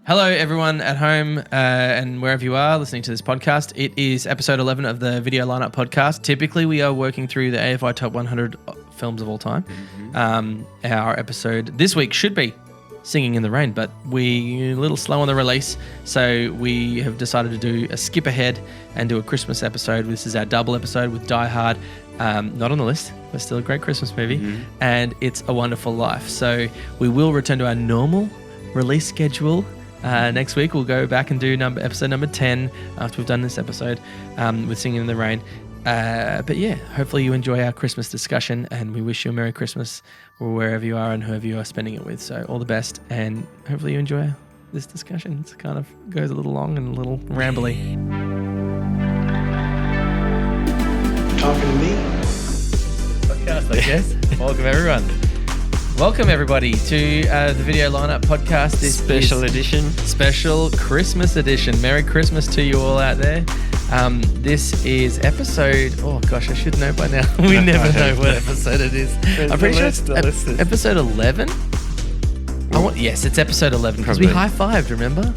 Hello, everyone at home and wherever you are listening to this podcast. It is episode 11 of the Video Lineup podcast. Typically, we are working through the AFI Top 100 films of all time. Our episode this week should be Singing in the Rain, but we're a little slow on the release, so we have decided to do a skip ahead and do a Christmas episode. This is our double episode with Die Hard. Not on the list, but still a great Christmas movie, and It's a Wonderful Life. So we will return to our normal release schedule. Next week we'll go back and do episode number 10 after we've done this episode with Singing in the Rain. But yeah, hopefully you enjoy our Christmas discussion, and we wish you a Merry Christmas or wherever you are and whoever you are spending it with. So all the best, and hopefully you enjoy this discussion. It kind of goes a little long and a little rambly. Talking to me? Podcast, I guess. Welcome everybody to the Video Lineup podcast. This special edition. Special Christmas edition. Merry Christmas to you all out there. This is episode, oh gosh, I should know by now. We never know what episode it is. I'm pretty sure it's episode 11. Yes, it's episode 11 because we high-fived, remember?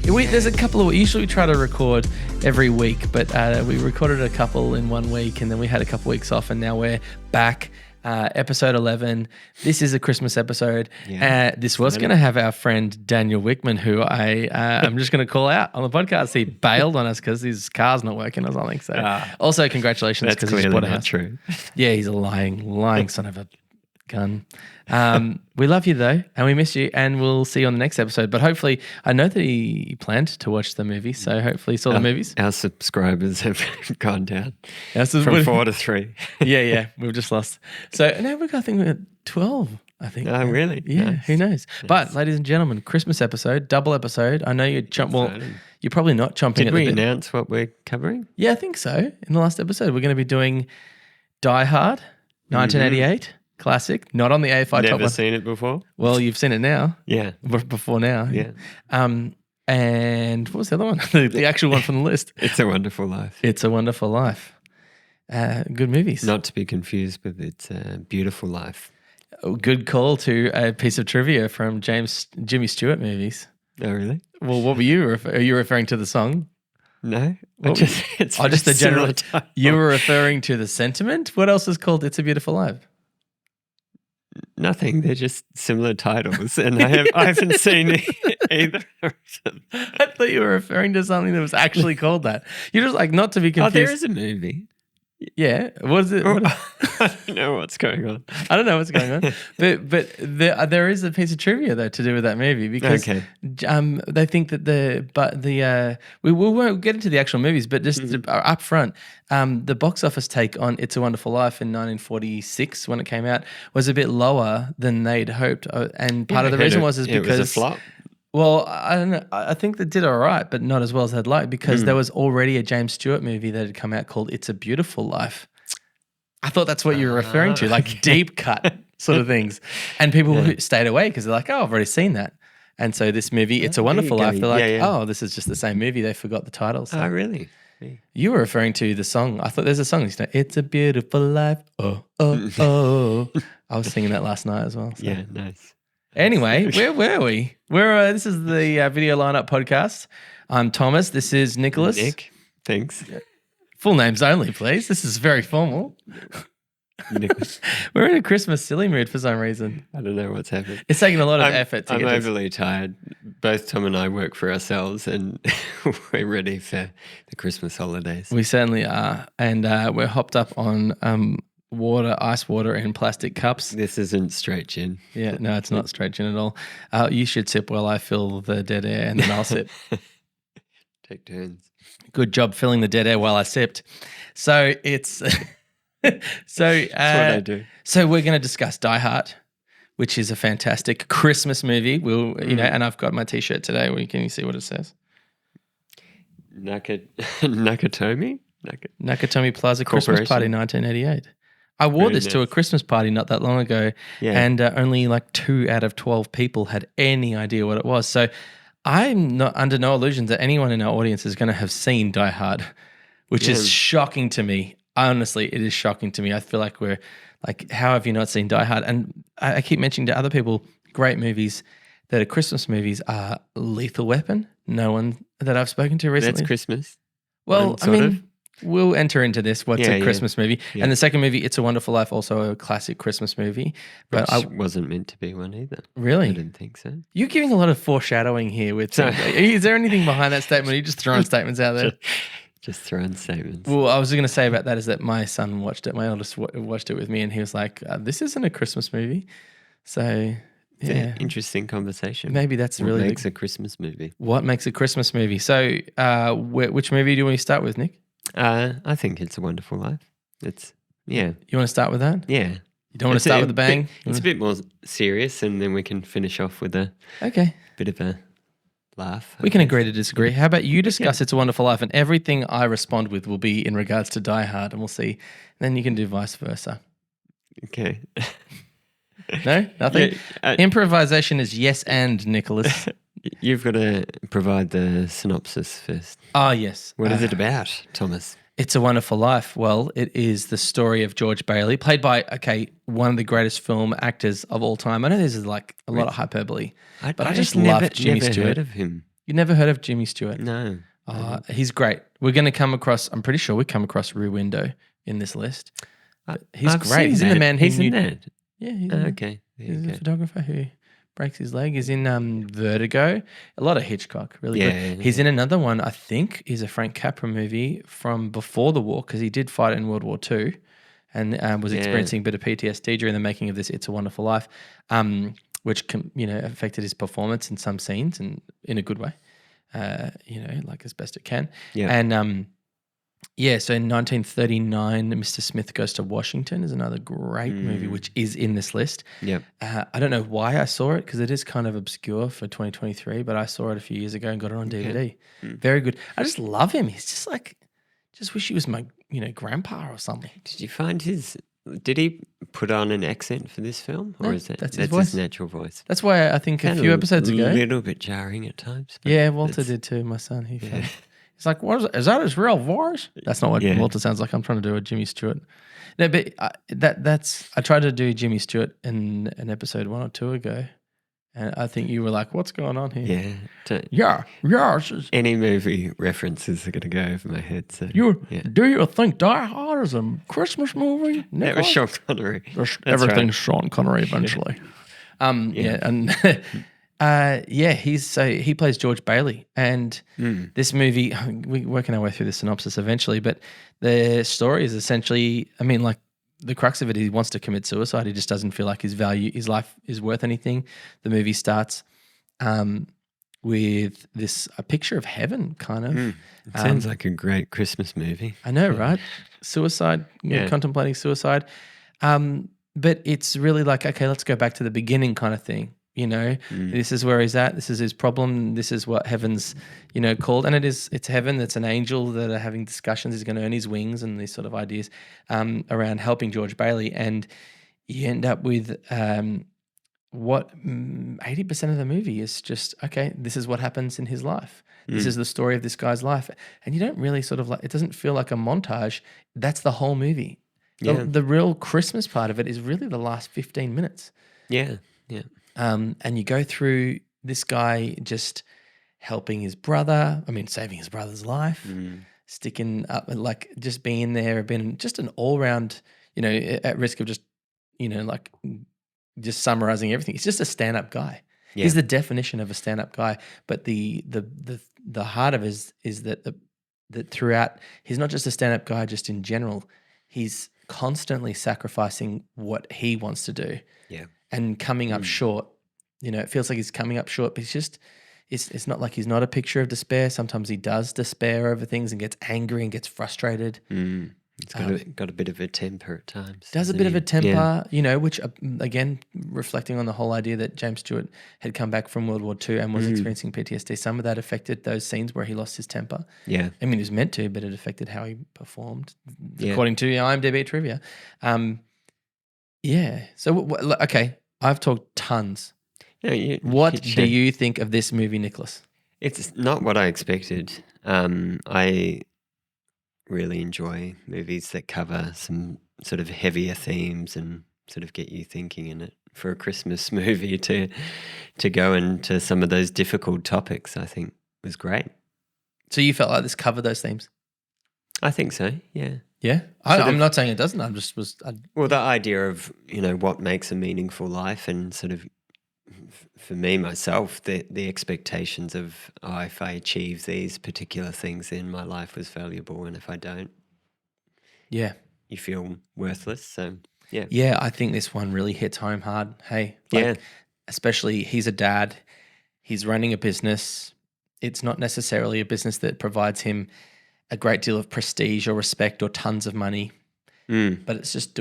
There's a couple of, usually we try to record every week, but we recorded a couple in 1 week and then we had a couple weeks off, and now we're back. Episode 11. This is a Christmas episode. Yeah. This was going to have our friend Daniel Wickman, who I'm just going to call out on the podcast. He bailed on us because his car's not working or something. So also congratulations because he's bought a house. True. Yeah, he's a lying son of a gun. We love you though, and we miss you, and we'll see you on the next episode. But hopefully, I know that he planned to watch the movie, so hopefully he saw the movies. Our subscribers have gone down from 4 to 3. Yeah, we've just lost. So now we've got, I think we're at 12. I think. Oh, really? Yeah, nice. Who knows? Nice. But ladies and gentlemen, Christmas episode, double episode. I know you're you're probably not chomping Did at the we bit. announce what we're covering? Yeah, I think so. In the last episode, we're going to be doing Die Hard, 1988. Classic, not on the AFI Top 100. Never seen it before? Well, you've seen it now. Yeah. Before now. Yeah. And what was the other one? the actual one from the list. It's a Wonderful Life. It's a Wonderful Life. Good movies. Not to be confused with It's a Beautiful Life. Good call to a piece of trivia from Jimmy Stewart movies. Oh, really? Well, what were you are you referring to the song? No. Just the general. You were referring to the sentiment? What else is called It's a Beautiful Life? Nothing. They're just similar titles, and I haven't seen either of them. I thought you were referring to something that was actually called that. You're just like, not to be confused. Oh, there is a movie. Yeah. What is it? I don't know what's going on. I don't know what's going on. But there is a piece of trivia though to do with that movie, because they think that we won't get into the actual movies, but just up front, the box office take on It's a Wonderful Life in 1946 when it came out was a bit lower than they'd hoped, and part of the reason was because it was a flop. Well, I don't know. I think they did all right, but not as well as they'd like, because there was already a James Stewart movie that had come out called It's a Beautiful Life. I thought that's what you were referring to, like deep cut sort of things. And people who stayed away because they're like, oh, I've already seen that. And so this movie, It's a Wonderful Life, they're like, oh, this is just the same movie. They forgot the title. So. Oh, really? Yeah. You were referring to the song. I thought there's a song. It's a Beautiful Life. Oh, oh, oh. I was singing that last night as well. So. Yeah, nice. Anyway, where were we? This is the Video Lineup podcast. I'm Thomas. This is Nicholas. Nick, thanks. Full names only, please. This is very formal. Nicholas. We're in a Christmas silly mood for some reason. I don't know what's happening. It's taking a lot of effort to I'm get overly tired. Both Tom and I work for ourselves, and we're ready for the Christmas holidays. We certainly are. And we're hopped up on ice water in plastic cups. This isn't straight gin. Yeah, no, it's not straight gin at all. You should sip while I fill the dead air, and then I'll sip. Take turns. Good job filling the dead air while I sipped. So it's that's what I do. So we're going to discuss Die Hard, which is a fantastic Christmas movie. And I've got my T-shirt today. Can you see what it says? Nakatomi Plaza Christmas Party 1988. I wore this to a Christmas party not that long ago, and only like 2 out of 12 people had any idea what it was. So I'm not under no illusions that anyone in our audience is going to have seen Die Hard, which is shocking to me. Honestly, it is shocking to me. I feel like we're like, how have you not seen Die Hard? And I keep mentioning to other people, great movies. that Christmas movies are Lethal Weapon. No one that I've spoken to recently. That's Christmas. Well, I sort mean, of. we'll enter into this. What's a Christmas movie? Yeah. And the second movie, It's a Wonderful Life, also a classic Christmas movie. But Which wasn't meant to be one either. Really? I didn't think so. You're giving a lot of foreshadowing here. Is there anything behind that statement? Or are you just throwing statements out there? Just throwing statements. Well, I was going to say about that is that my son watched it. My eldest watched it with me, and he was like, "This isn't a Christmas movie." So, It's yeah, an interesting conversation. maybe that's What really makes a Christmas movie. what makes a Christmas movie. So, which movie do you want to start with, Nick? I think It's a Wonderful Life. You want to start with that? Yeah. You don't want to start with a bang? It's a bit more serious, and then we can finish off with a Okay. bit of a laugh. We can agree to disagree. How about you discuss It's a Wonderful Life, and everything I respond with will be in regards to Die Hard, and we'll see. Then you can do vice versa. Okay. No? Nothing? Yeah, Improvisation is yes and, Nicholas. you've got to provide the synopsis first. Ah, yes. What is it about, Thomas? It's a Wonderful Life. Well, it is the story of George Bailey, played by, one of the greatest film actors of all time. I know this is like a lot of hyperbole, but I just love Jimmy never Stewart. heard of him. You never heard of Jimmy Stewart? No. He's great. We're going to come across, I'm pretty sure we come across Rear Window in this list. But he's I've great. seen He's in The that. Man Who He's Knew. in that. Yeah, he's Oh, in okay. There He's you a go. photographer who breaks his leg. He's in Vertigo. A lot of Hitchcock. Really Yeah, good. He's in another one, I think, is a Frank Capra movie from before the war because he did fight in World War II and was experiencing a bit of PTSD during the making of this It's a Wonderful Life, which affected his performance in some scenes and in a good way, like as best it can. Yeah. And so in 1939, Mr. Smith Goes to Washington is another great movie, which is in this list. Yep. I don't know why I saw it because it is kind of obscure for 2023, but I saw it a few years ago and got it on DVD. Very good. I just love him. He's just just wish he was my, grandpa or something. Did you find did he put on an accent for this film? Or No, is that's his voice. natural voice? That's why I think a few episodes ago. A little bit jarring at times. but Yeah, Walter it's- did too, my son. He's like, is that his real voice? That's not what Walter sounds like. I'm trying to do a Jimmy Stewart. No, but I tried to do Jimmy Stewart in an episode 1 or 2 ago, and I think you were like, "What's going on here?" Yeah. Yeah. Any movie references are going to go over my head. So Do you think Die Hard is a Christmas movie? that was Sean Connery. Everything's Sean Connery eventually. He plays George Bailey, and this movie, we're working our way through the synopsis eventually, but the story is essentially, the crux of it, he wants to commit suicide. He just doesn't feel like his life is worth anything. The movie starts with a picture of heaven, kind of. It sounds like a great Christmas movie. I know, right? Suicide, contemplating suicide. But it's really like, okay, let's go back to the beginning kind of thing. This is where he's at. This is his problem. This is what heaven's, called. And it's heaven. That's an angel that are having discussions. He's going to earn his wings and these sort of ideas around helping George Bailey. And you end up with what 80% of the movie is just, okay, this is what happens in his life. This is the story of this guy's life. And you don't really it doesn't feel like a montage. That's the whole movie. The real Christmas part of it is really the last 15 minutes. Yeah, yeah. And you go through this guy just helping his brother, saving his brother's life, sticking up, just being there, being just an all-round, at risk of just, just summarizing everything. He's just a stand-up guy. Yeah. He's the definition of a stand-up guy. But the heart of it is that throughout, he's not just a stand-up guy just in general. He's constantly sacrificing what he wants to do. Yeah. And coming up short. It feels like he's coming up short, but it's not like he's not a picture of despair. Sometimes he does despair over things and gets angry and gets frustrated. He's got a bit of a temper at times. Does a bit of a temper, which, again, reflecting on the whole idea that James Stewart had come back from World War II and was experiencing PTSD. Some of that affected those scenes where he lost his temper. Yeah. He was meant to, but it affected how he performed, according to IMDb trivia. So, okay, I've talked tons. What do you think of this movie, Nicholas? It's not what I expected. I really enjoy movies that cover some sort of heavier themes and sort of get you thinking in it for a Christmas movie to go into some of those difficult topics, I think was great. So you felt like this covered those themes? I think so, yeah. Yeah? I'm not saying it doesn't. Well, the idea of, what makes a meaningful life, and sort of, for me, myself, the expectations of, if I achieve these particular things, then my life was valuable, and if I don't, yeah, you feel worthless. So, yeah. Yeah, I think this one really hits home hard. Hey, especially he's a dad. He's running a business. It's not necessarily a business that provides him a great deal of prestige or respect or tons of money, but it's just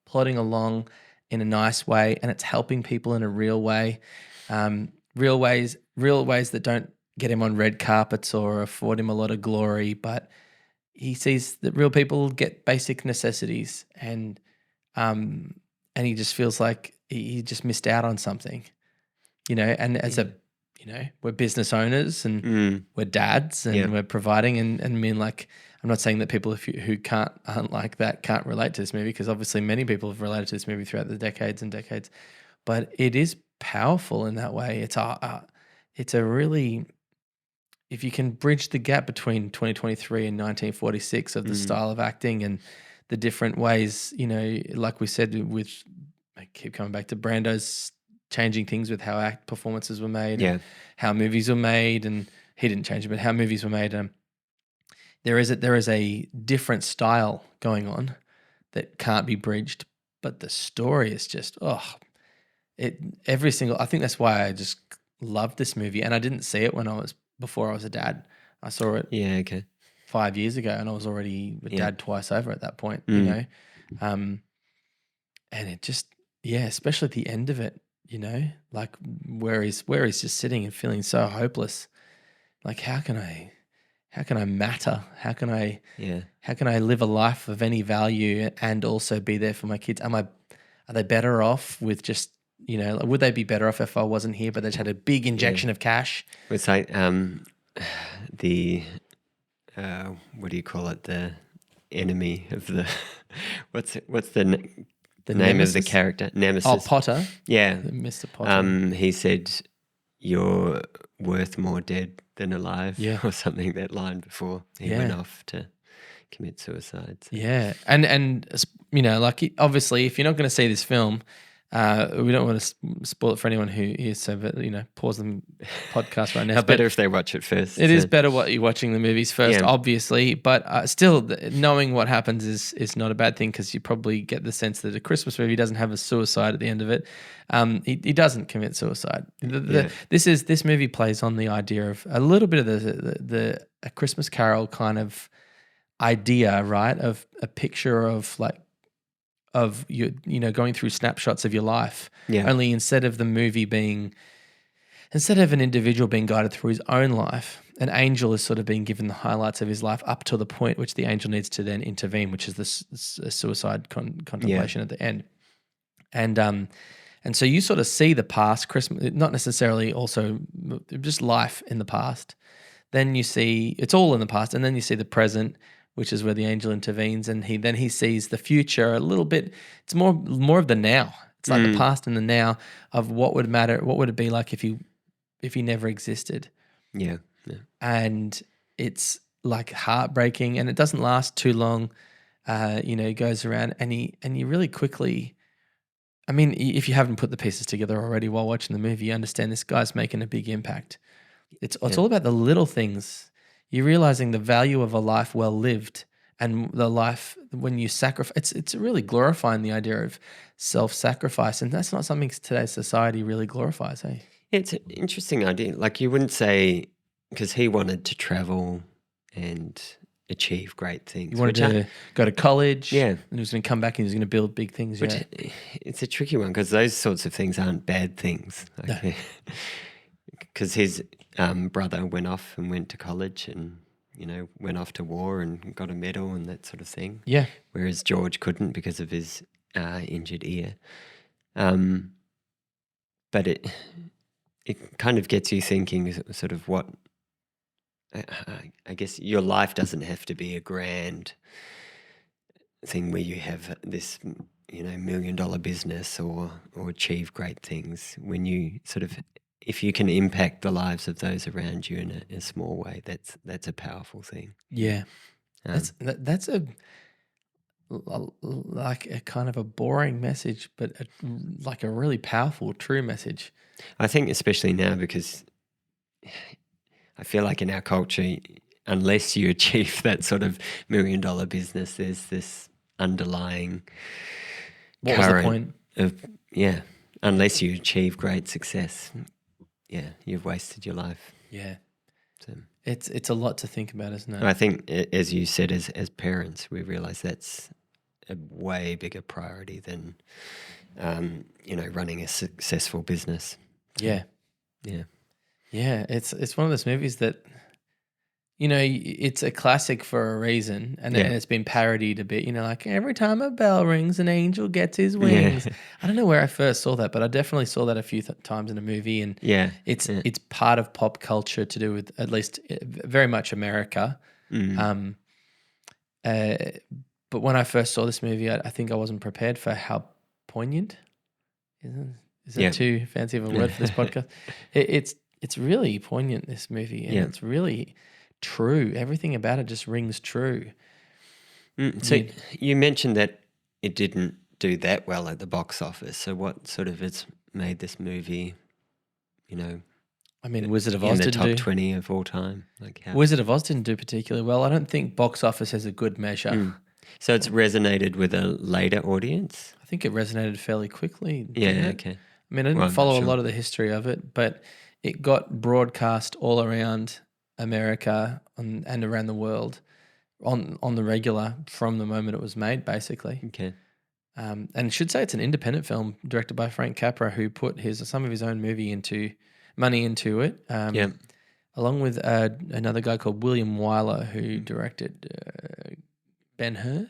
plodding along in a nice way, and it's helping people in a real way, real ways that don't get him on red carpets or afford him a lot of glory, but he sees that real people get basic necessities, and he just feels like he just missed out on something, and as we're business owners and we're dads and we're providing, and I mean, like, I'm not saying that people who aren't like that can't relate to this movie, because obviously many people have related to this movie throughout the decades and decades, but it is powerful in that way. It's a really, if you can bridge the gap between 2023 and 1946 of the style of acting and the different ways, like we said, I keep coming back to Brando's changing things with how performances were made, and how movies were made, and he didn't change it, but how movies were made. There is a different style going on that can't be bridged, but the story is just I think that's why I just loved this movie, and I didn't see it before I was a dad. I saw it 5 years ago, and I was already a dad twice over at that point, and it just, especially at the end of it, like where he's just sitting and feeling so hopeless. Like, how can I matter? How can I live a life of any value and also be there for my kids? Are they better off with just, would they be better off if I wasn't here, but they just had a big injection of cash? It's like the what do you call it? The enemy of the what's the name nemesis? of the character? Nemesis. Oh, Potter. Yeah, Mr. Potter. He said, "You're worth more dead than alive," or something. That line before he went off to commit suicide. So. Yeah, and like, obviously, if you're not going to see this film, we don't want to spoil it for anyone who is, so, but, pause the podcast right now. It's better if they watch it first. It is better what you're watching the movies first, obviously, but still, knowing what happens is not a bad thing, because you probably get the sense that a Christmas movie doesn't have a suicide at the end of it. He doesn't commit suicide. This movie plays on the idea of a little bit of the A Christmas Carol kind of idea, right? Of a picture of, like, of you going through snapshots of your life. Only instead of an individual being guided through his own life, an angel is sort of being given the highlights of his life up to the point which the angel needs to then intervene, which is the suicide contemplation at the end. And so you sort of see the past, Christmas, not necessarily also just life in the past. Then you see it's all in the past, and then you see the present, which is where the angel intervenes, and he sees the future a little bit. It's more of the now. It's like the past and the now of what would matter. What would it be like if he never existed? Yeah. And it's like heartbreaking, and it doesn't last too long. He goes around, and you really quickly. I mean, if you haven't put the pieces together already while watching the movie, you understand this guy's making a big impact. It's all about the little things. You're realizing the value of a life well lived, and the life when you sacrifice. It's really glorifying the idea of self-sacrifice, and that's not something today's society really glorifies. Hey, it's an interesting idea. Like, you wouldn't say, because he wanted to travel and achieve great things. He wanted to go to college, yeah, and he was going to come back and he was going to build big things. Which it's a tricky one, because those sorts of things aren't bad things. Because his brother went off and went to college, and went off to war and got a medal and that sort of thing. Yeah. Whereas George couldn't because of his injured ear. But it kind of gets you thinking, sort of what. I guess your life doesn't have to be a grand thing where you have this $1 million business or achieve great things. When you if you can impact the lives of those around you in a small way, that's a powerful thing. Yeah. Um, That's like a kind of a boring message, but like a really powerful, true message. I think especially now, because I feel like in our culture, unless you achieve that sort of $1 million business, there's this underlying What was the current point? of, unless you achieve great success, you've wasted your life. Yeah. So It's a lot to think about, isn't it? I think, as you said, as parents, we realize that's a way bigger priority than, running a successful business. Yeah. Yeah. Yeah. It's one of those movies that, it's a classic for a reason, and Yeah. it's been parodied a bit. Like every time a bell rings, an angel gets his wings. Yeah. I don't know where I first saw that, but I definitely saw that a few times in a movie, and it's part of pop culture to do with, at least very much America. Mm. But when I first saw this movie, I think I wasn't prepared for how poignant. Is that too fancy of a word for this podcast? It's really poignant, this movie, and it's really true. Everything about it just rings true. So you mentioned that it didn't do that well at the box office. So what sort of has made this movie, I mean, Wizard of in Oz the didn't top do. 20 of all time? Wizard of Oz didn't do particularly well. I don't think box office has a good measure. So it's resonated with a later audience? I think it resonated fairly quickly. Yeah, didn't it? okay. I mean, I didn't Well, I'm not follow a sure. lot of the history of it, but it got broadcast all around America and around the world on the regular from the moment it was made, basically. Okay. And I should say it's an independent film directed by Frank Capra, who put some of his own money into it. Along with another guy called William Wyler, who directed Ben-Hur.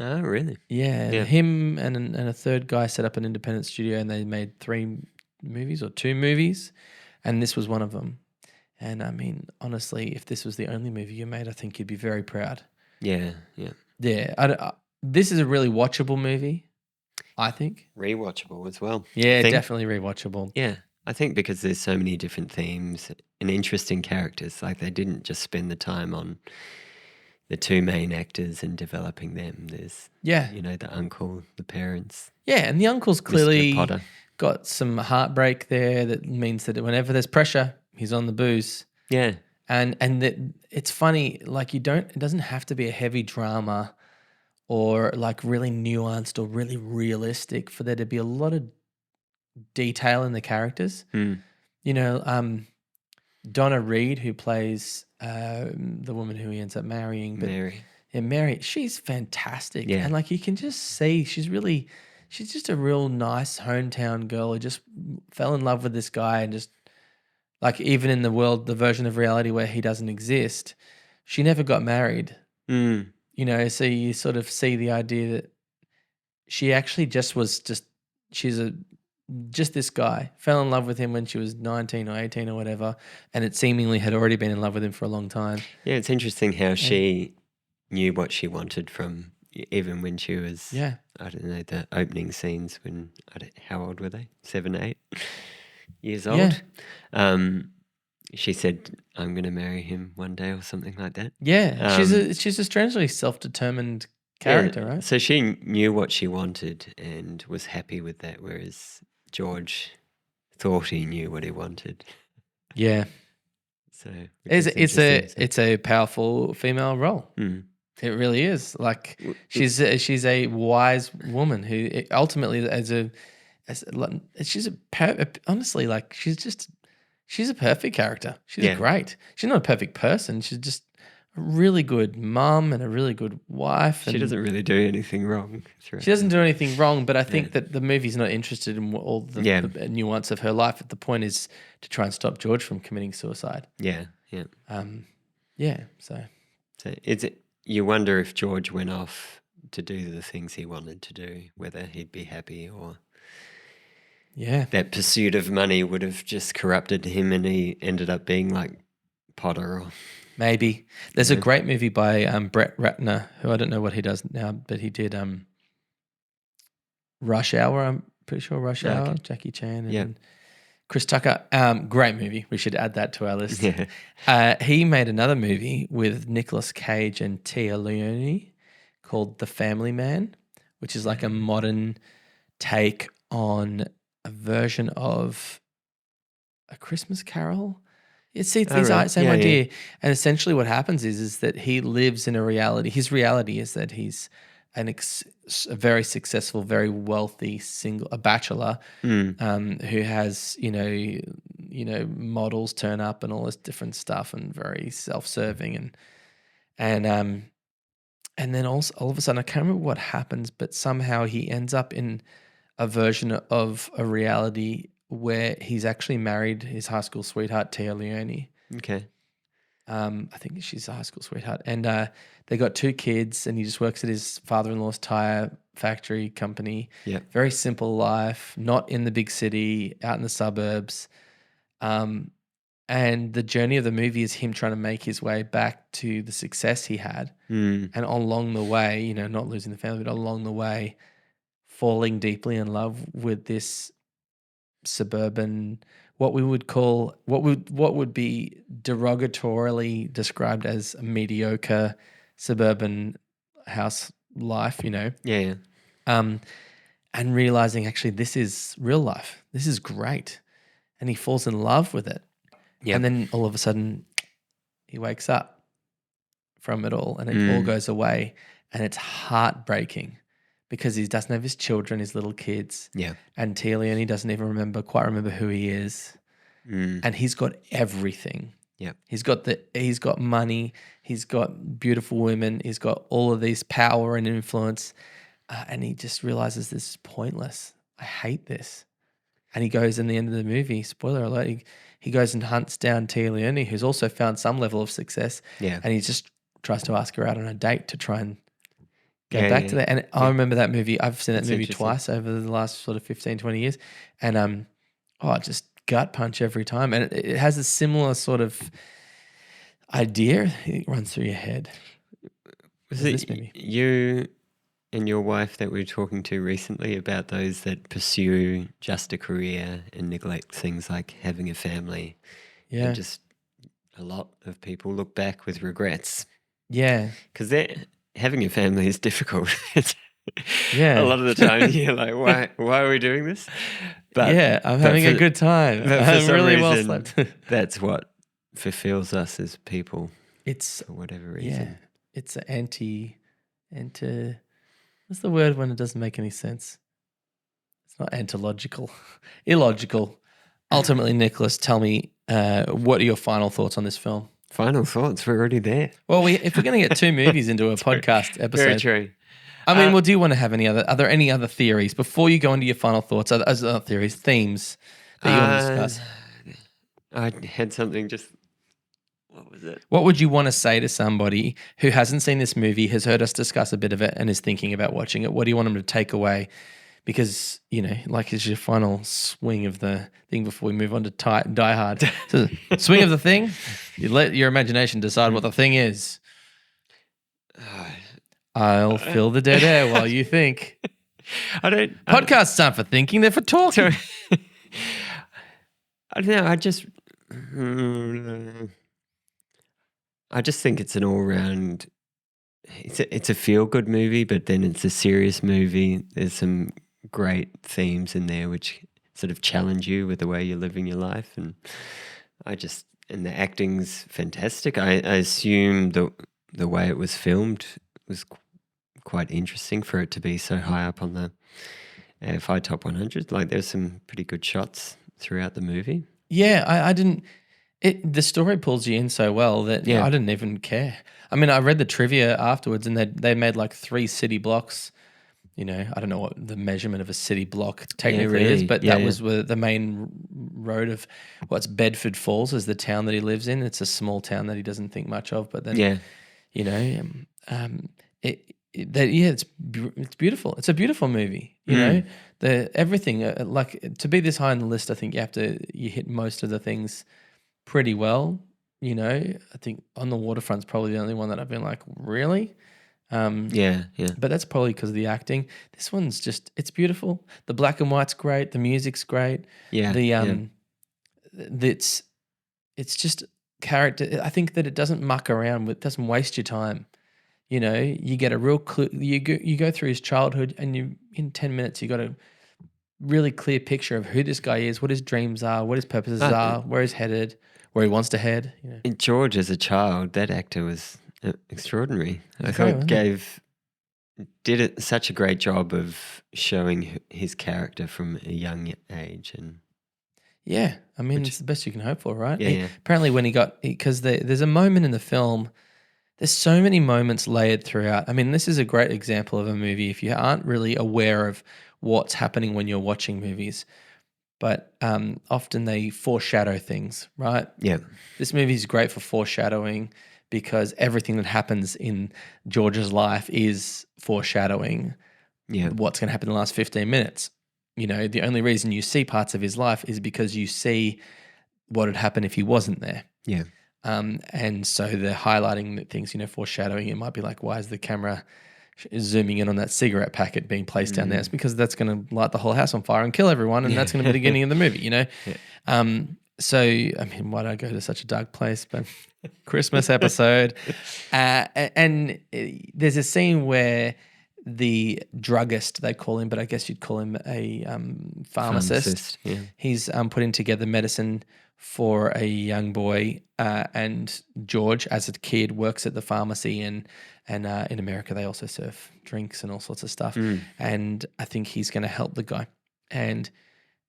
Oh, really? Yeah. Him and a third guy set up an independent studio, and they made 3 movies or 2 movies, and this was one of them. And I mean, honestly, if this was the only movie you made, I think you'd be very proud. Yeah. Yeah. This is a really watchable movie, I think. Rewatchable as well. Yeah, definitely rewatchable. Yeah. I think because there's so many different themes and interesting characters. Like, they didn't just spend the time on the 2 main actors and developing them. There's, the uncle, the parents. Yeah, and the uncle's Mr. clearly Potter. got some heartbreak there. That means that whenever there's pressure, he's on the booze. Yeah. And that it's funny, like it doesn't have to be a heavy drama or like really nuanced or really realistic for there to be a lot of detail in the characters. Donna Reed, who plays the woman who he ends up marrying, Mary. Yeah, Mary, she's fantastic. Yeah. And like you can just see she's just a real nice hometown girl who just fell in love with this guy, and just like, even in the version of reality where he doesn't exist, she never got married. So you sort of see the idea that she actually just this guy, fell in love with him when she was 19 or 18 or whatever, and it seemingly had already been in love with him for a long time. Yeah, it's interesting how she knew what she wanted from, even when she was, I don't know, the opening scenes when, how old were they? 7, 8 years old? Yeah. She said, I'm going to marry him one day or something like that. Yeah, she's a strangely self-determined character, right? So she knew what she wanted and was happy with that, whereas George thought he knew what he wanted. Yeah. So it's a powerful female role. It really is. Like, she's a wise woman who ultimately honestly, like, she's a perfect character. She's great. She's not a perfect person. She's just a really good mum and a really good wife. She doesn't really do anything wrong. She doesn't do anything wrong, but I think that the movie's not interested in all the nuance of her life. The point is to try and stop George from committing suicide. Yeah. So you wonder if George went off to do the things he wanted to do, whether he'd be happy, or that pursuit of money would have just corrupted him and he ended up being like Potter. Or maybe. There's a great movie by Brett Ratner, who I don't know what he does now, but he did Rush Hour. I'm pretty sure Rush Okay. Hour. Jackie Chan and Yeah. Chris Tucker. Great movie. We should add that to our list. Yeah. He made another movie with Nicolas Cage and Tia Leone called The Family Man, which is like a modern take on a version of A Christmas Carol. It's the right. same Yeah, idea. And essentially what happens is that he lives in a reality. His reality is that he's a very successful, very wealthy a bachelor who has, models turn up and all this different stuff and very self-serving and then also all of a sudden, I can't remember what happens, but somehow he ends up in a version of a reality where he's actually married his high school sweetheart, Tia Leone. Okay. I think she's a high school sweetheart. And they got 2 kids, and he just works at his father-in-law's tire factory company. Yeah. Very simple life, not in the big city, out in the suburbs. And the journey of the movie is him trying to make his way back to the success he had. And along the way, not losing the family, but along the way, falling deeply in love with this suburban, what would be derogatorily described as a mediocre suburban house life, Yeah. and realizing actually this is real life. This is great. And he falls in love with it. Yep. And then all of a sudden he wakes up from it all and it all goes away, and it's heartbreaking because he doesn't have his children, his little kids. Yeah. And Tia Leone doesn't even quite remember who he is. And he's got everything. Yeah. He's got money, he's got beautiful women, he's got all of these power and influence, and he just realizes this is pointless. I hate this. And he goes in the end of the movie, spoiler alert, he goes and hunts down Tia Leone, who's also found some level of success. Yeah. And he just tries to ask her out on a date to try and go back to that. And I remember that movie. I've seen that movie twice over the last sort of 15, 20 years. And just gut punch every time. And it has a similar sort of idea. It runs through your head. Was it you and your wife that we were talking to recently about those that pursue just a career and neglect things like having a family? Yeah. And just a lot of people look back with regrets. Yeah. Because having a family is difficult. Yeah. A lot of the time you're like, why are we doing this? But I'm having a good time. I'm really well slept. That's what fulfills us as people. It's for whatever reason. Yeah. It's what's the word when it doesn't make any sense? It's not antological. Illogical. Ultimately, Nicholas, tell me, what are your final thoughts on this film? Final thoughts? We're already there. Well, if we're going to get 2 movies into a podcast episode. Very true. I mean, do you want to have are there any other theories before you go into your final thoughts? Themes that you want to discuss? I had something what was it? What would you want to say to somebody who hasn't seen this movie, has heard us discuss a bit of it and is thinking about watching it? What do you want them to take away? Because, it's your final swing of the thing before we move on to Die Hard. So, swing of the thing, you let your imagination decide what the thing is. I'll fill the dead air while you think. Podcasts aren't for thinking, they're for talking. I don't know, I just think it's an all-round, it's a feel-good movie, but then it's a serious movie. There's some great themes in there which sort of challenge you with the way you're living your life. And and the acting's fantastic. I assume the way it was filmed was quite interesting for it to be so high up on the AFI Top 100. Like, there's some pretty good shots throughout the movie. Yeah, I didn't. The story pulls you in so well that I didn't even care. I mean, I read the trivia afterwards, and they made like 3 city blocks. I don't know what the measurement of a city block technically is, but that was the main road of what's Bedford Falls is the town that he lives in. It's a small town that he doesn't think much of, but then it's beautiful. It's a beautiful movie. Everything like to be this high on the list. I think you hit most of the things pretty well. I think On the Waterfront's probably the only one that I've been like, really? Yeah. But that's probably because of the acting. This one's just, it's beautiful. The black and white's great. The music's great. Yeah. It's just character. I think that it doesn't muck around with, doesn't waste your time. You know, you get a real clue. You go through his childhood, and in 10 minutes you got a really clear picture of who this guy is, what his dreams are, what his purposes are, where he's headed, where he wants to head. You know. George, as a child, that actor was extraordinary. I thought did such a great job of showing his character from a young age, and yeah, I mean, it's the best you can hope for, right? Yeah. Apparently, when because there's a moment in the film. There's so many moments layered throughout. I mean, this is a great example of a movie if you aren't really aware of what's happening when you're watching movies. But often they foreshadow things, right? Yeah. This movie is great for foreshadowing because everything that happens in George's life is foreshadowing what's going to happen in the last 15 minutes. You know, the only reason you see parts of his life is because you see what would happen if he wasn't there. Yeah. And so they're highlighting things, you know, foreshadowing. It might be like, why is the camera zooming in on that cigarette packet being placed down there? It's because that's going to light the whole house on fire and kill everyone, and that's going to be the beginning of the movie, you know? Yeah. So, I mean, why did I go to such a dark place? But Christmas episode. And there's a scene where the druggist, they call him, but I guess you'd call him a pharmacist. Yeah. He's putting together medicine for a young boy, and George, as a kid, works at the pharmacy, and in America they also serve drinks and all sorts of stuff. And I think he's going to help the guy. And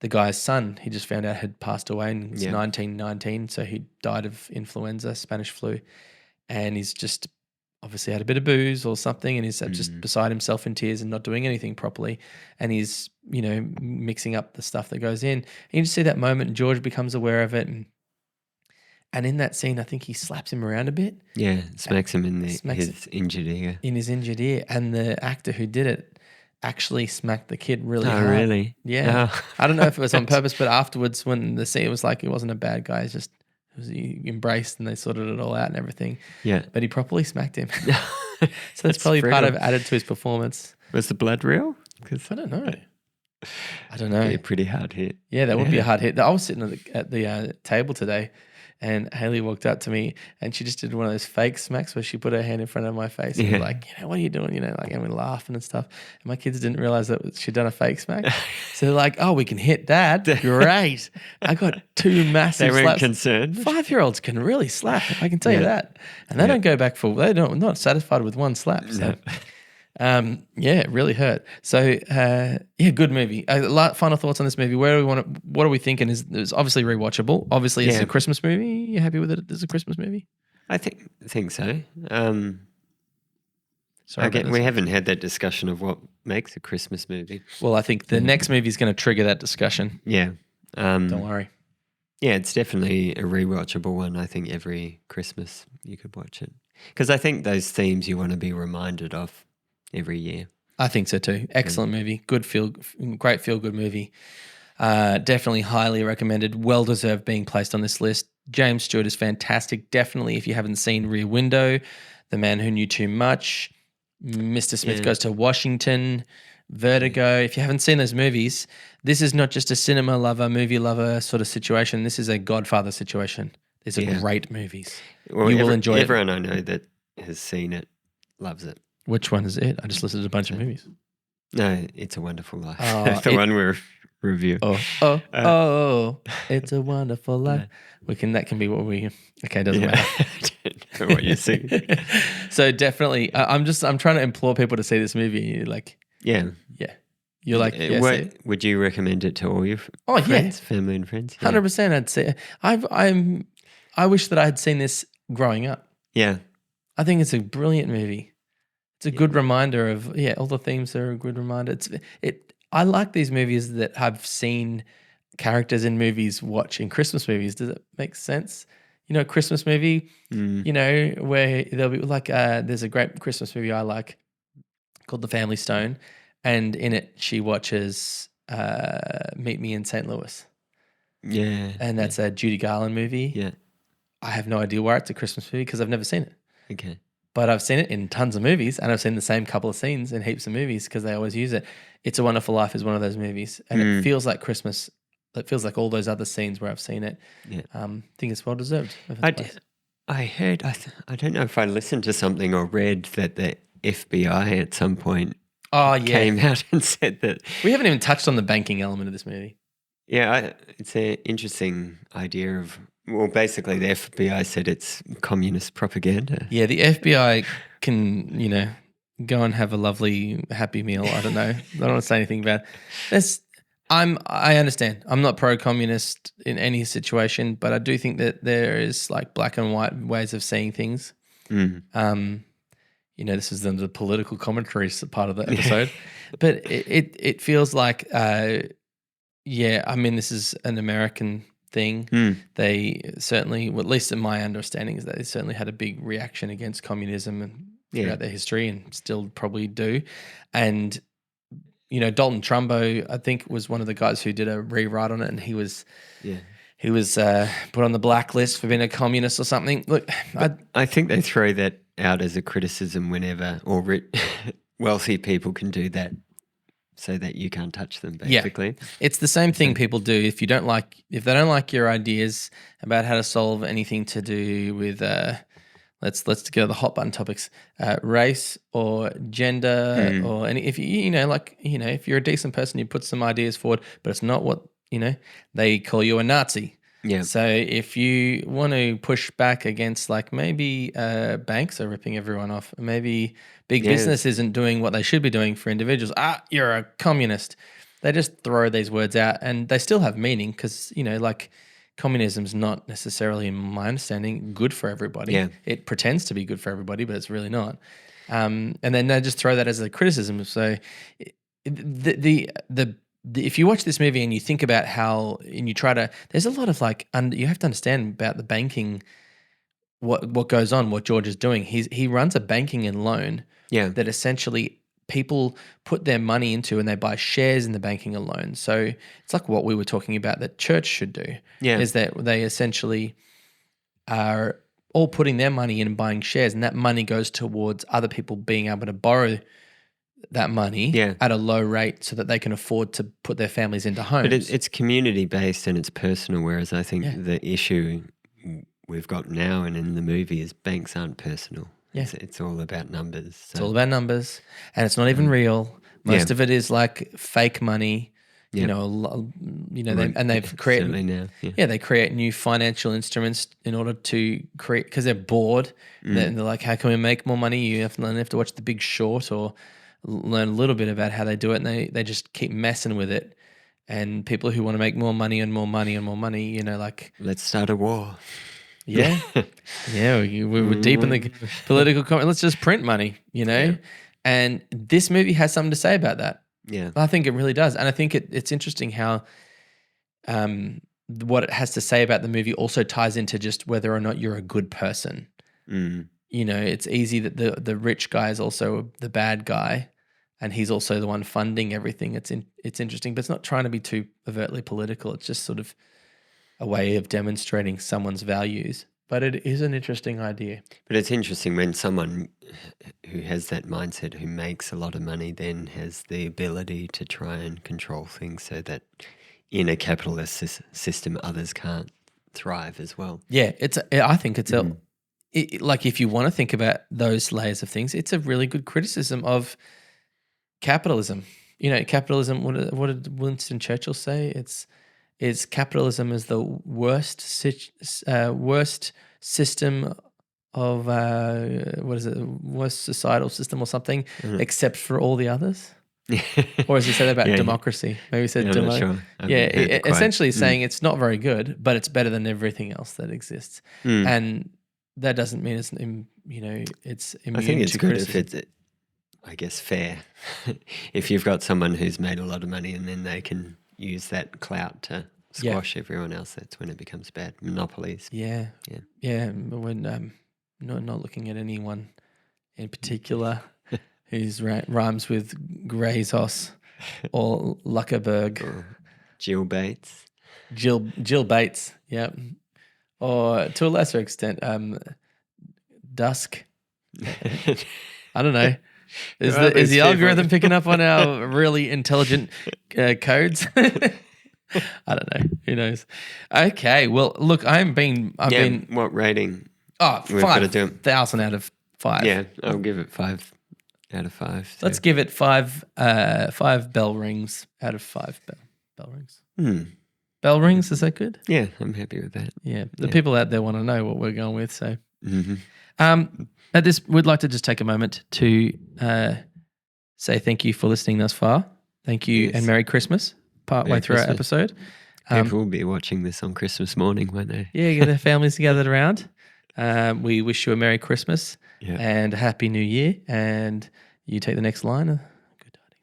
the guy's son, he just found out, had passed away, and it's 1919, so he died of influenza, Spanish flu, and he's just obviously had a bit of booze or something, and he's just beside himself in tears and not doing anything properly. And he's, you know, mixing up the stuff that goes in. And you just see that moment, and George becomes aware of it. And in that scene, I think he slaps him around a bit. Yeah, smacks him in his injured ear. In his injured ear. And the actor who did it actually smacked the kid really hard. Oh, really? Yeah. Oh. I don't know if it was on purpose, but afterwards when the scene was like, he wasn't a bad guy, he embraced, and they sorted it all out and everything. Yeah. But he properly smacked him. So that's probably part of added to his performance. Was the blood real? I don't know. I don't know. Be a pretty hard hit. Yeah, that would be a hard hit. I was sitting at the table today, and Haley walked up to me, and she just did one of those fake smacks where she put her hand in front of my face and was like, you know, what are you doing? You know, like, and we're laughing and stuff. And my kids didn't realize that she'd done a fake smack. So they're like, oh, we can hit Dad. Great. I got two massive slaps. They weren't concerned. 5-year-olds can really slap, I can tell you that. And they don't go back they're not satisfied with one slap. So. Yeah, it really hurt. So, good movie. Final thoughts on this movie. What are we thinking? It's obviously rewatchable. Obviously, it's a Christmas movie. You happy with it as a Christmas movie? I think so. Sorry, we haven't had that discussion of what makes a Christmas movie. Well, I think the next movie is going to trigger that discussion. Yeah. Don't worry. Yeah, it's definitely a rewatchable one. I think every Christmas you could watch it. Because I think those themes you want to be reminded of every year. I think so too. Excellent movie. Great feel-good movie. Definitely highly recommended. Well-deserved being placed on this list. James Stewart is fantastic. Definitely, if you haven't seen Rear Window, The Man Who Knew Too Much, Mr. Smith Goes to Washington, Vertigo. If you haven't seen those movies, this is not just a cinema lover, movie lover sort of situation. This is a Godfather situation. These are great movies. Well, you will enjoy it. Everyone I know that has seen it loves it. Which one is it? I just listed a bunch of movies. No, It's a Wonderful Life. The one we're reviewing. It's a Wonderful Life. That can be what we. Okay, doesn't matter. I don't know what you're saying. So definitely, I'm trying to implore people to see this movie. And you're like, yeah. You're like, would you recommend it to all your friends, family and friends? 100%. I'd say I wish that I had seen this growing up. Yeah, I think it's a brilliant movie. It's a good reminder of all the themes are a good reminder. I like these movies that I've seen characters in movies watch in Christmas movies. Does it make sense? You know, a Christmas movie, you know, where there'll be like there's a great Christmas movie I like called The Family Stone, and in it she watches Meet Me in St. Louis. Yeah, and that's a Judy Garland movie. Yeah, I have no idea why it's a Christmas movie because I've never seen it. Okay. but I've seen it in tons of movies, and I've seen the same couple of scenes in heaps of movies because they always use it. It's a Wonderful Life is one of those movies, and it feels like Christmas. It feels like all those other scenes where I've seen it. Yeah. I think it's well deserved. I heard, I don't know if I listened to something or read that the FBI at some point came out and said that. We haven't even touched on the banking element of this movie. Yeah, it's an interesting idea of, well, basically the FBI said it's communist propaganda. Yeah, the FBI can, go and have a lovely Happy Meal. I don't know. I don't want to say anything bad. I understand. I'm not pro-communist in any situation, but I do think that there is like black and white ways of seeing things. This is the political commentary part of the episode, but it feels like, this is an American thing. They certainly, well, at least in my understanding, is that they certainly had a big reaction against communism and throughout their history, and still probably do. And Dalton Trumbo, I think, was one of the guys who did a rewrite on it, and he was put on the blacklist for being a communist or something. Look, I think they throw that out as a criticism whenever, or wealthy people can do that, so that you can't touch them. Basically, it's the same thing people do. If they don't like your ideas about how to solve anything to do with let's get to the hot button topics, race or gender or any. If if you're a decent person, you put some ideas forward, but it's not what they call you a Nazi. Yeah. So if you want to push back against, like, maybe banks are ripping everyone off, maybe big business isn't doing what they should be doing for individuals. You're a communist. They just throw these words out, and they still have meaning because communism's not necessarily, in my understanding, good for everybody. Yeah. It pretends to be good for everybody, but it's really not. And then they just throw that as a criticism. So if you watch this movie and you think about and you try to, there's a lot of you have to understand about the banking, what goes on, what George is doing. He runs a banking and loan that essentially people put their money into, and they buy shares in the banking and loan. So it's like what we were talking about that church should do, is that they essentially are all putting their money in and buying shares, and that money goes towards other people being able to borrow that money at a low rate so that they can afford to put their families into homes. But it's community-based and it's personal, whereas I think the issue we've got now and in the movie is banks aren't personal. Yeah. It's all about numbers. So. It's all about numbers, and it's not even real. Most of it is like fake money. They've created now. They create new financial instruments in order to create, because they're bored. They're like, how can we make more money? You have to watch The Big Short or learn a little bit about how they do it, and they just keep messing with it. And people who want to make more money and more money and more money, let's start a war. Yeah. We were deep in the political comment. Let's just print money, And this movie has something to say about that. Yeah. I think it really does. And I think it's interesting how what it has to say about the movie also ties into just whether or not you're a good person. It's easy that the rich guy is also the bad guy, and he's also the one funding everything. It's interesting, but it's not trying to be too overtly political. It's just sort of a way of demonstrating someone's values. But it is an interesting idea. But it's interesting when someone who has that mindset, who makes a lot of money, then has the ability to try and control things so that in a capitalist system, others can't thrive as well. Yeah, I think it's if you want to think about those layers of things, it's a really good criticism of capitalism. Capitalism, what did Winston Churchill say? It's capitalism is the worst system of worst societal system or something, except for all the others. Or as he said about democracy, maybe he said essentially saying it's not very good, but it's better than everything else that exists. And that doesn't mean it's immune I think it's to good criticism. if it's, fair. If you've got someone who's made a lot of money and then they can use that clout to squash everyone else, that's when it becomes bad. Monopolies. Yeah. But when not looking at anyone in particular whose rhymes with Grey's or Luckerberg. Or Jill Bates. Jill Bates, yeah. Or to a lesser extent, Dusk. I don't know. Is Well, the these algorithm people- picking up on our really intelligent codes? I don't know. Who knows? Okay. Well, look, I've been What rating? oh We've gotta do 5,000 out of 5. Yeah, I'll give it 5 out of 5. Let's give it 5 bell rings out of 5 bell rings. Bell rings, is that good? Yeah, I'm happy with that. Yeah. The people out there want to know what we're going with. So, Mm-hmm. at this, we'd like to just take a moment to say thank you for listening thus far. Thank you Yes. and Merry Christmas. Partway Merry through our Christmas. episode. People will be watching this on Christmas morning, won't they? Yeah, get their families gathered around. We wish you a Merry Christmas Yeah. and a Happy New Year. And you take the next line. Good tidings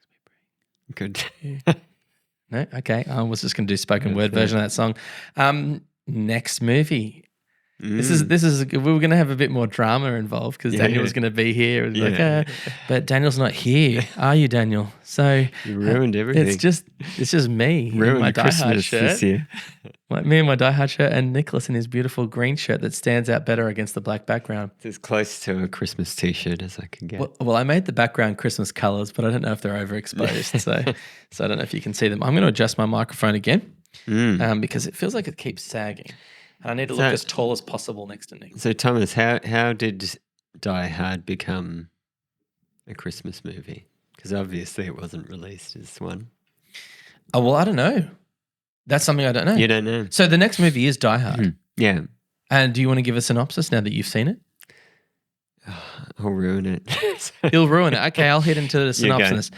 we bring. Good. No? Okay. I was just going to do spoken That's word right. version of that song. Next movie. This Mm. is we were going to have a bit more drama involved because Yeah, Daniel yeah. was going to be here. It was Yeah. but Daniel's not here, are you, Daniel? So You ruined everything. it's just me in ruined my the Die Hard Christmas shirt. this year. Like me in my Die Hard shirt and Nicholas in his beautiful green shirt that stands out better against the black background. It's as close to a Christmas T-shirt as I can get. Well, I made the background Christmas colors, but I don't know if they're overexposed. so I don't know if you can see them. I'm going to adjust my microphone again because it feels like it keeps sagging. And I need to look as tall as possible next to Nick. So Thomas, how did Die Hard become a Christmas movie? Because obviously it wasn't released as one. Oh, well, I don't know. That's something I don't know. You don't know? So the next movie is Die Hard. Yeah. And do you want to give a synopsis now that you've seen it? I'll ruin it. He'll ruin it. Okay, I'll hit into the You go. synopsis.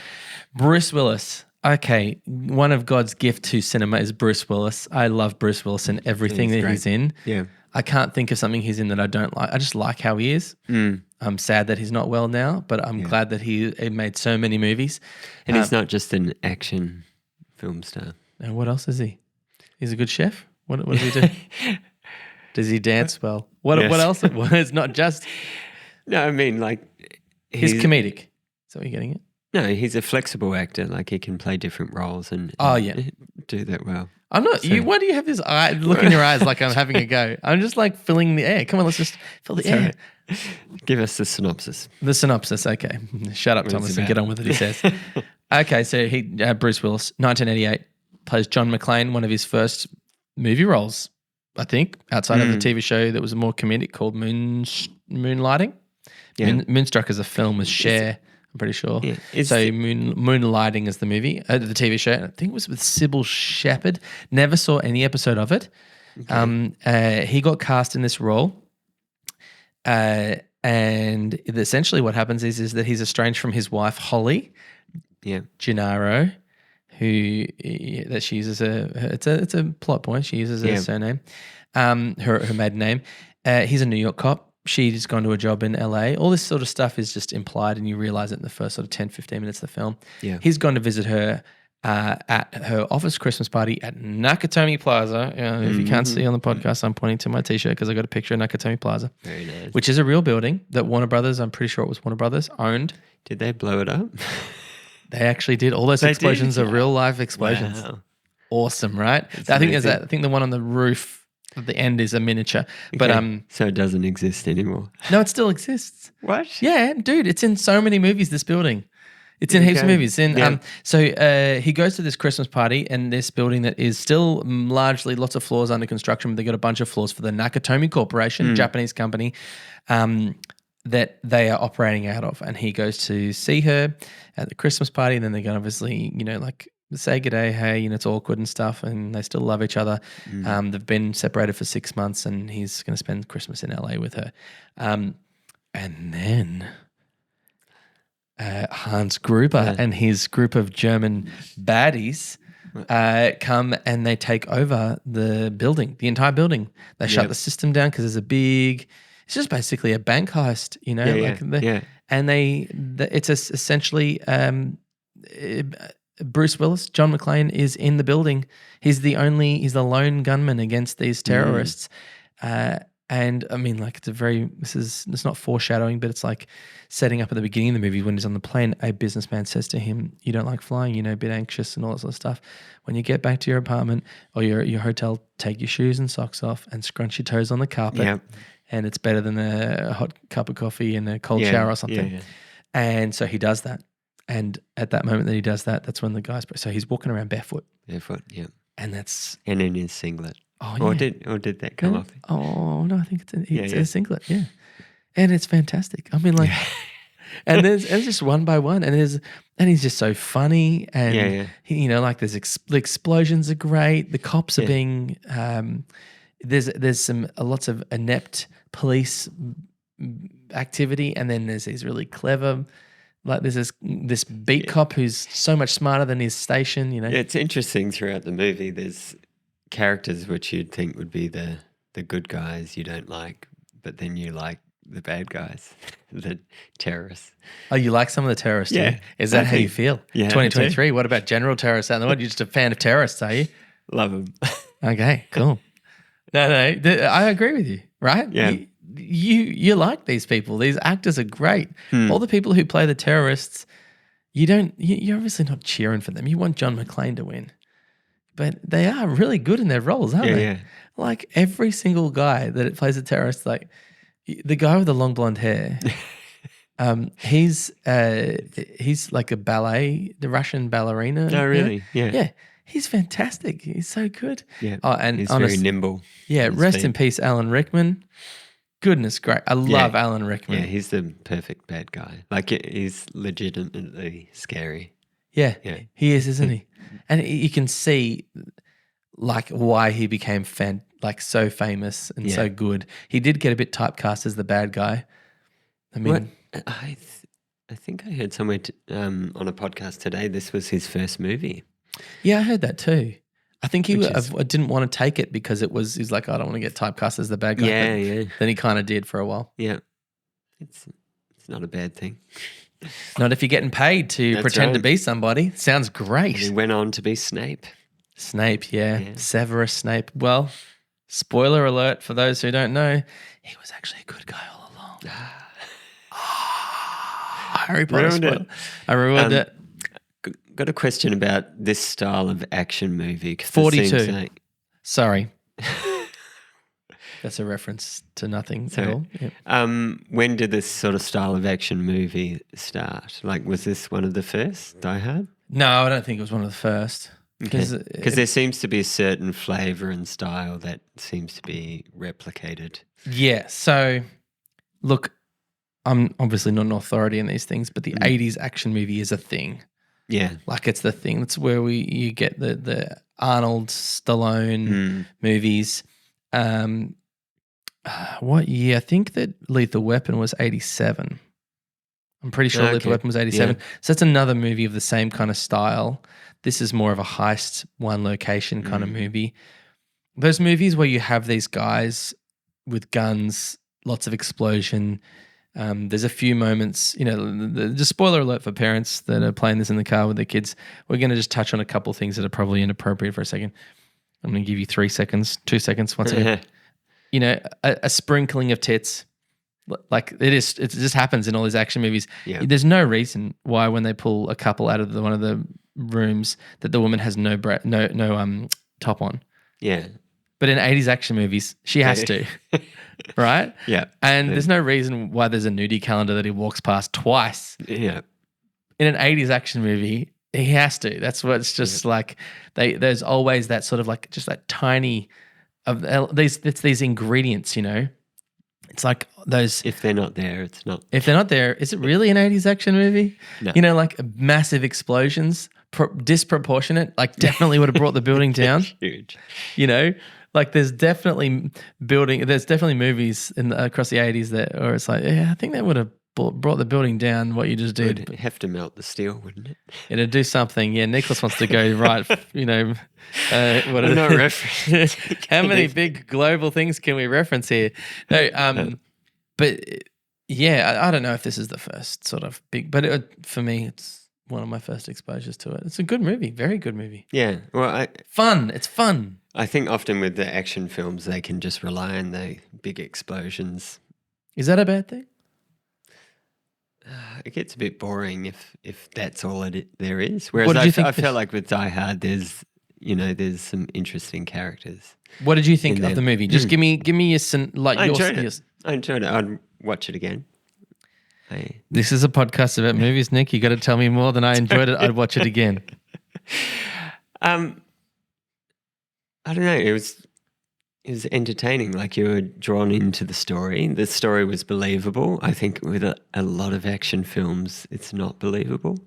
Bruce Willis. Okay, one of God's gift to cinema is Bruce Willis. I love Bruce Willis and everything He's that great. he's in. Yeah. I can't think of something he's in that I don't like. I just like how he is. I'm sad that he's not well now, but I'm glad that he made so many movies. And he's not just an action film star. And what else is he? He's a good chef. What does he do? Does he dance well? What Yes. else? Well, it's not just No, I mean like he's comedic. Is that what you're getting at? No, he's a flexible actor. Like he can play different roles and do that well. I'm not. So- Why do you have this eye? Look in your eyes like I'm having a go. I'm just like filling the air. Come on, let's just fill the air. Give us the synopsis. The synopsis. Okay, shut up, What Thomas, it's and get about. on with it. He says. Okay, so Bruce Willis, 1988, plays John McClane, one of his first movie roles, I think, outside of the TV show that was more comedic called Moonlighting. Yeah. Moonstruck is a film with Cher. I'm pretty sure. Yeah. So Moonlighting is the movie, the TV show. I think it was with Sybil Shepherd. Never saw any episode of it. He got cast in this role. And essentially what happens is that he's estranged from his wife, Holly Yeah. Gennaro, who that she uses it's a plot point. She uses her surname, her maiden name. He's a New York cop. She's gone to a job in LA. All this sort of stuff is just implied and you realize it in the first sort of 10, 15 minutes of the film. Yeah. He's gone to visit her at her office Christmas party at Nakatomi Plaza. If you can't see on the podcast, I'm pointing to my T-shirt because I got a picture of Nakatomi Plaza, Very nice. which is a real building that Warner Brothers, I'm pretty sure it was Warner Brothers, owned. Did they blow it up? They actually did. All those They explosions did? are real life explosions. Wow. Awesome, right? I think there's I think the one on the roof at the end is a miniature. But Okay. So it doesn't exist anymore. no, it still exists. What? Yeah, dude, it's in so many movies, this building. It's in heaps of Okay. movies. So he goes to this Christmas party in this building that is still largely lots of floors under construction, but they got a bunch of floors for the Nakatomi Corporation, Japanese company, that they are operating out of. And he goes to see her at the Christmas party, and then they're going to obviously, like say good day, hey, it's awkward and stuff, and they still love each other. They've been separated for 6 months, and he's going to spend Christmas in LA with her. And then Hans Gruber and his group of German baddies come and they take over the building, the entire building. They shut the system down because it's just basically a bank heist, And it's essentially Bruce Willis, John McClane, is in the building. He's the lone gunman against these terrorists. And I mean, like, it's not foreshadowing, but it's like setting up at the beginning of the movie when he's on the plane, a businessman says to him, you don't like flying, a bit anxious and all that sort of stuff. When you get back to your apartment or your hotel, take your shoes and socks off and scrunch your toes on the carpet. Yep. and it's better than a hot cup of coffee and a cold shower or something. Yeah. And so he does that. And at that moment that he does that, that's when the guy's... So he's walking around barefoot. Barefoot, yeah. And that's... And in his singlet. Oh, Or yeah. did that come off? Oh, no, I think it's Yeah. a singlet, yeah. And it's fantastic. I mean, like... And there's just one by one, and he's just so funny, and he, like there's the explosions are great. The cops are being there's some lots of inept police activity, and then there's these really clever, like there's this beat cop who's so much smarter than his station. Yeah, it's interesting throughout the movie. There's characters which you'd think would be the good guys you don't like, but then you like the bad guys, the terrorists. Oh, you like some of the terrorists? Yeah. Too? Is that how you feel? Yeah. 2023. What about general terrorists out in the world? You're just a fan of terrorists, are you? Love them. Okay, cool. No, I agree with you, right? Yeah. You like these people. These actors are great. All the people who play the terrorists, you're obviously not cheering for them. You want John McClane to win. But they are really good in their roles, aren't they? Yeah. Like every single guy that plays a terrorist, like the guy with the long blonde hair, he's like the Russian ballerina. Oh, really? Yeah. Yeah. He's fantastic. He's so good. Yeah. Oh, and he's honestly, very nimble. Yeah. Rest in peace, Alan Rickman. Goodness great. I love Alan Rickman. Yeah, he's the perfect bad guy. Like he's legitimately scary. Yeah. He is, isn't he? And you can see like why he became so famous and so good. He did get a bit typecast as the bad guy. I mean, I think I heard somewhere on a podcast today this was his first movie. Yeah, I heard that too. I think he didn't want to take it because he's like, I don't want to get typecast as the bad guy. Yeah. Then he kind of did for a while. Yeah. It's not a bad thing. Not if you're getting paid to pretend to be somebody. Sounds great. He went on to be Snape. Snape, yeah. Severus Snape. Well, spoiler alert for those who don't know, he was actually a good guy all along. Harry Potter spoiler. I ruined it. Got a question about this style of action movie. 42. Sorry. That's a reference to nothing at all. Yep. When did this sort of style of action movie start? Like, was this one of the first, Die Hard? No, I don't think it was one of the first. Because there seems to be a certain flavour and style that seems to be replicated. Yeah. So, look, I'm obviously not an authority in these things, but the 80s action movie is a thing. Yeah. Like it's the thing. That's where you get the Arnold, Stallone movies. What year? I think that Lethal Weapon was 87. I'm pretty sure Lethal Weapon was 87. Yeah. So that's another movie of the same kind of style. This is more of a heist, one location kind of movie. Those movies where you have these guys with guns, lots of explosion. There's a few moments, just spoiler alert for parents that are playing this in the car with their kids. We're going to just touch on a couple of things that are probably inappropriate for a second. I'm going to give you 3 seconds, 2 seconds, once again. A sprinkling of tits. Like it just happens in all these action movies. Yeah. There's no reason why when they pull a couple out of one of the rooms that the woman has no top on. Yeah. But in 80s action movies, she has to. Right? Yeah. And there's no reason why there's a nudie calendar that he walks past twice. Yeah. In an 80s action movie, he has to. That's what it's just like. There's always that sort of like just that tiny it's these ingredients, It's like those. If they're not there, it's not. If they're not there, is it really an 80s action movie? No. Like massive explosions, disproportionate, like definitely would have brought the building down. Huge. Like there's definitely movies across the 80s or it's like, I think that would have brought the building down what you just did. It'd have to melt the steel, wouldn't it? It'd do something. Yeah, Nicholas wants to go right, I'm not referencing. How many big global things can we reference here? No, but yeah, I don't know if this is the first sort of big, but for me, it's one of my first exposures to it. It's a good movie, very good movie. Yeah, well, It's fun. I think often with the action films, they can just rely on the big explosions. Is that a bad thing? It gets a bit boring if that's all there is. Whereas What did you think I felt like with Die Hard, there's some interesting characters. What did you think of the movie? Just give me your I enjoyed it. I'd watch it again. This is a podcast about movies, Nick. You got to tell me more than I enjoyed it. I'd watch it again. I don't know. It was entertaining. Like, you were drawn into the story. The story was believable. I think with a lot of action films, it's not believable.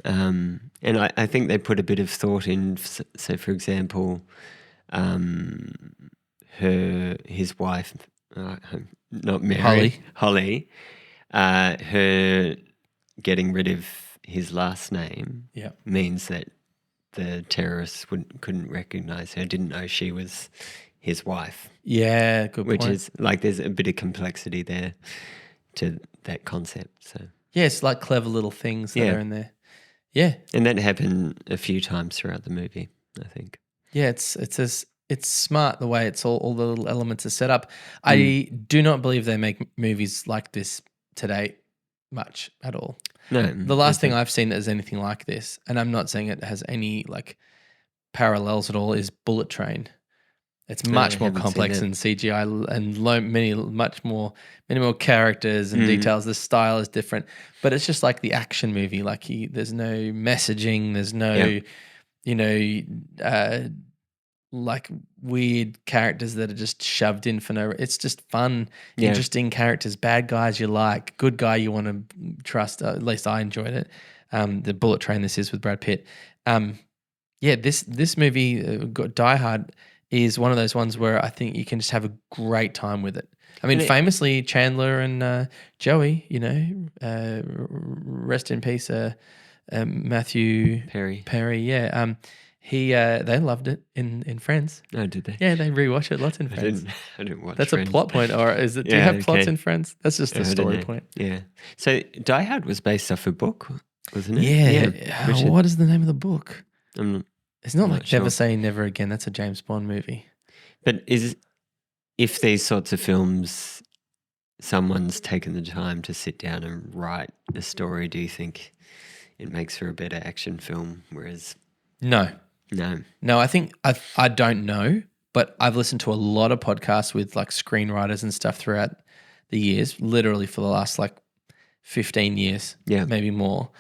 And I think they put a bit of thought in. So, for example, his wife, not Mary, Holly, her getting rid of his last name means that the terrorists couldn't recognize her, didn't know she was his wife. Yeah, good point. Which is like, there's a bit of complexity there to that concept. So yeah, it's like clever little things that are in there. Yeah, and that happened a few times throughout the movie, I think. Yeah, it's smart the way it's all the little elements are set up. I do not believe they make movies like this today much at all. No. The last thing I've seen that is anything like this, and I'm not saying it has any like parallels at all, is Bullet Train. It's much more complex than CGI and many more characters and details. The style is different, but it's just like the action movie. Like there's no messaging. There's no, like weird characters that are just shoved in for no. It's just fun, interesting characters. Bad guys you like, good guy you want to trust. At least I enjoyed it. The Bullet Train. This is with Brad Pitt. This movie, Die Hard, is one of those ones where I think you can just have a great time with it. I mean, famously, Chandler and Joey, rest in peace, Matthew Perry. They loved it in Friends. Oh, did they? Yeah, they rewatch it lots in Friends. I didn't watch That's Friends. A plot point, or is it? Do you have plots in Friends? That's just a story point. Yeah. So Die Hard was based off a book, wasn't it? Yeah. What is the name of the book? It's not like sure. Never Say Never Again. That's a James Bond movie. But if these sorts of films, someone's taken the time to sit down and write a story, do you think it makes for a better action film? Whereas No, I think I don't know, but I've listened to a lot of podcasts with like screenwriters and stuff throughout the years, literally for the last like 15 years, maybe more.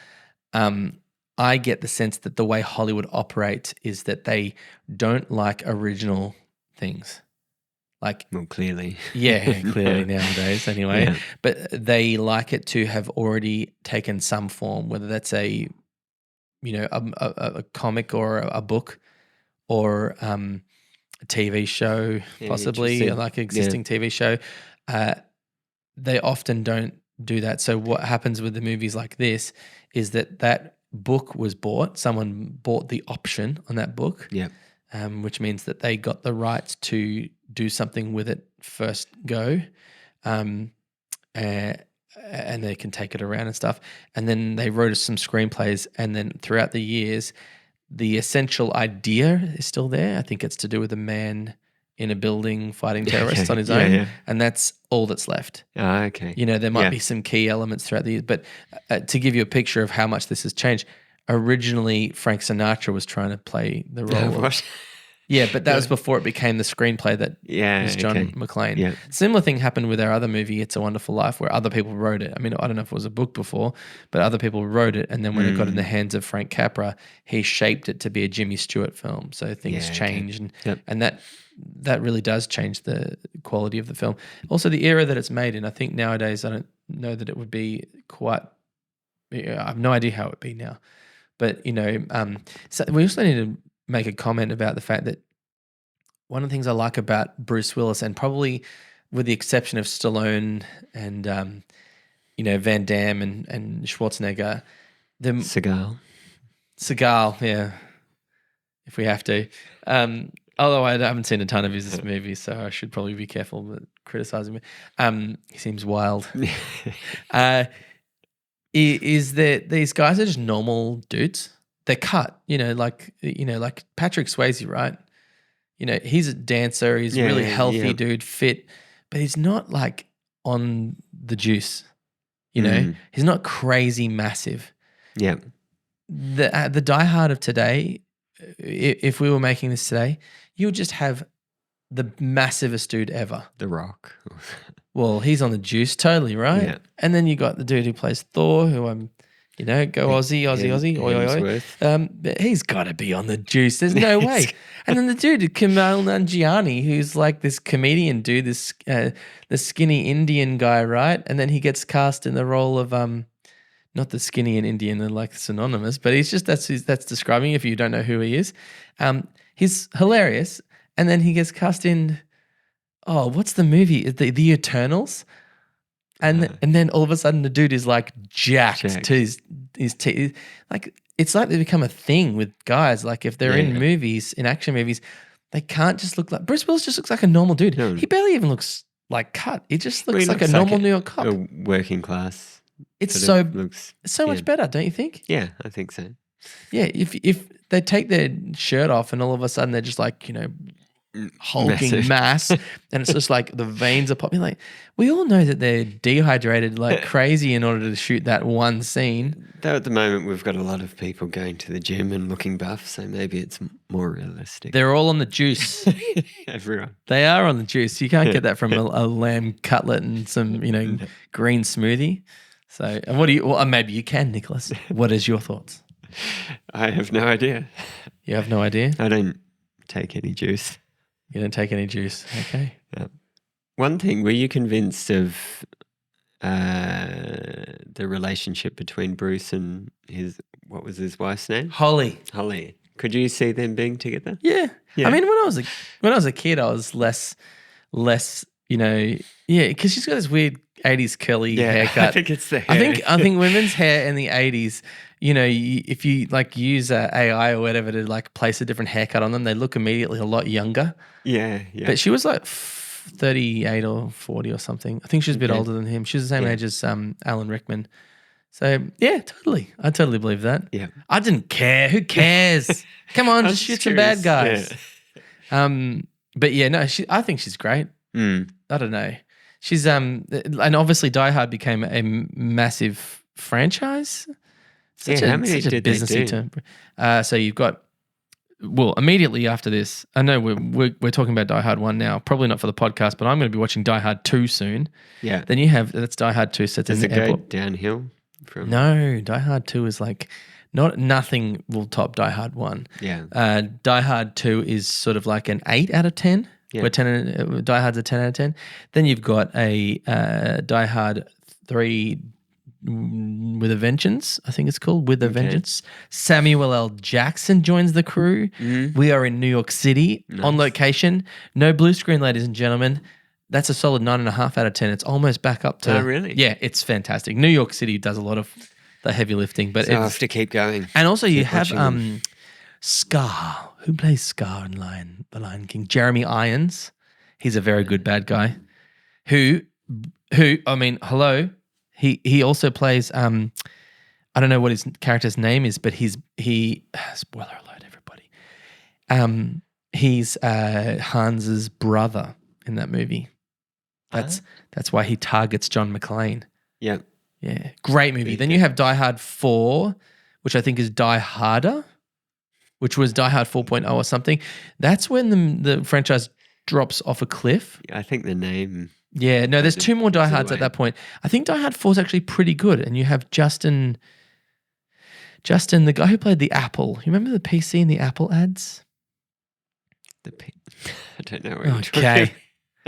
I get the sense that the way Hollywood operates is that they don't like original things. Like, well, clearly. Yeah, clearly nowadays anyway. Yeah. But they like it to have already taken some form, whether that's a comic or a book or a TV show, possibly like an existing TV show. They often don't do that. So what happens with the movies like this is that book was bought. Someone bought the option on that book, which means that they got the rights to do something with it first go, and they can take it around and stuff. And then they wrote some screenplays, and then throughout the years, the essential idea is still there. I think it's to do with a man in a building fighting terrorists on his own, and that's all that's left. Okay. There might be some key elements throughout the years, but to give you a picture of how much this has changed, originally Frank Sinatra was trying to play the role. Yeah, but that was before it became the screenplay that was John McClane. Yeah. Similar thing happened with our other movie, It's a Wonderful Life, where other people wrote it. I mean, I don't know if it was a book before, but other people wrote it, and then when it got in the hands of Frank Capra, he shaped it to be a Jimmy Stewart film. So things changed, and that really does change the quality of the film. Also, the era that it's made in. I think nowadays, I don't know that it would be quite. I have no idea how it would be now, but so we also need to make a comment about the fact that one of the things I like about Bruce Willis, and probably with the exception of Stallone and Van Damme and Schwarzenegger, Seagal, yeah, if we have to. Although I haven't seen a ton of his movies, so I should probably be careful with criticizing him. He seems wild. Is that these guys are just normal dudes? They're cut, like Patrick Swayze, right? He's a dancer. He's a really healthy dude, fit, but he's not like on the juice. He's not crazy massive. Yeah. The Die Hard of today, if we were making this today, you would just have the massivest dude ever. The Rock. Well, he's on the juice, totally, right? Yeah. And then you got the dude who plays Thor, who go Aussie, oi, oi, oi. Hemsworth. But he's got to be on the juice. There's no way. And then the dude, Kumail Nanjiani, who's like this comedian dude, this the skinny Indian guy, right? And then he gets cast in the role of not the skinny and Indian, they're like synonymous, but he's just that's describing if you don't know who he is. He's hilarious, and then he gets cast in. Oh, what's the movie? The Eternals, and then all of a sudden the dude is like jacked to his teeth. Like it's like they become a thing with guys. Like if they're in movies, in action movies, they can't just look like Bruce Willis. Just looks like a normal dude. No. He barely even looks like cut. He just looks like a normal New York cop. A working class. It's so much better, don't you think? Yeah, I think so. Yeah, if they take their shirt off and all of a sudden they're just like hulking mass, and it's just like the veins are popping. Like we all know that they're dehydrated like crazy in order to shoot that one scene. Though at the moment we've got a lot of people going to the gym and looking buff, so maybe it's more realistic. They're all on the juice. Everyone. They are on the juice. You can't get that from a lamb cutlet and some green smoothie. So, and what do you? Well, maybe you can, Nicholas. What is your thoughts? I have no idea. You have no idea? I don't take any juice. You don't take any juice. Okay. One thing, were you convinced of the relationship between Bruce and what was his wife's name? Holly. Could you see them being together? Yeah. I mean, when I was a kid, I was less, because she's got this weird 80s curly haircut. I think it's the hair. I think women's hair in the 80s, if you like use AI or whatever to like place a different haircut on them, they look immediately a lot younger. Yeah. But she was like 38 or 40 or something. I think she's a bit older than him. She's the same age as Alan Rickman. So yeah, totally. I totally believe that. Yeah. I didn't care. Who cares? Come on, just shoot some bad guys. Yeah. But yeah, no, I think she's great. I don't know. She's and obviously Die Hard became a massive franchise. How many did they do? Term. So you've got immediately after this. I know we're talking about Die Hard 1 now. Probably not for the podcast, but I'm going to be watching Die Hard 2 soon. Yeah. Then that's Die Hard 2 sets in the airport. Does it go downhill from? No, Die Hard 2 is like nothing will top Die Hard 1. Yeah. Die Hard 2 is sort of like an 8 out of 10. Yeah. Where Die Hard's a 10 out of 10. Then you've got a Die Hard 3 with a Vengeance, I think it's called, with a Vengeance. Samuel L. Jackson joins the crew. We are in New York City on location. No blue screen, ladies and gentlemen. That's a solid 9.5 out of 10. It's almost back up to... Oh, really? Yeah, it's fantastic. New York City does a lot of the heavy lifting. But so I have to keep going. And also you have Scar. Who plays Scar in The Lion King? Jeremy Irons. He's a very good bad guy. Who? I mean, hello. He also plays. I don't know what his character's name is, but he. Spoiler alert, everybody. He's Hans's brother in that movie. That's why he targets John McClane. Yeah. Yeah. Great movie. Then you have Die Hard 4, which I think is Die Harder, which was Die Hard 4.0 or something. That's when the franchise drops off a cliff. I think the name... Yeah, no, there's 2 more Die Hards at that point. I think Die Hard 4 is actually pretty good, and you have Justin, the guy who played the Apple. You remember the PC and the Apple ads? I don't know. Okay.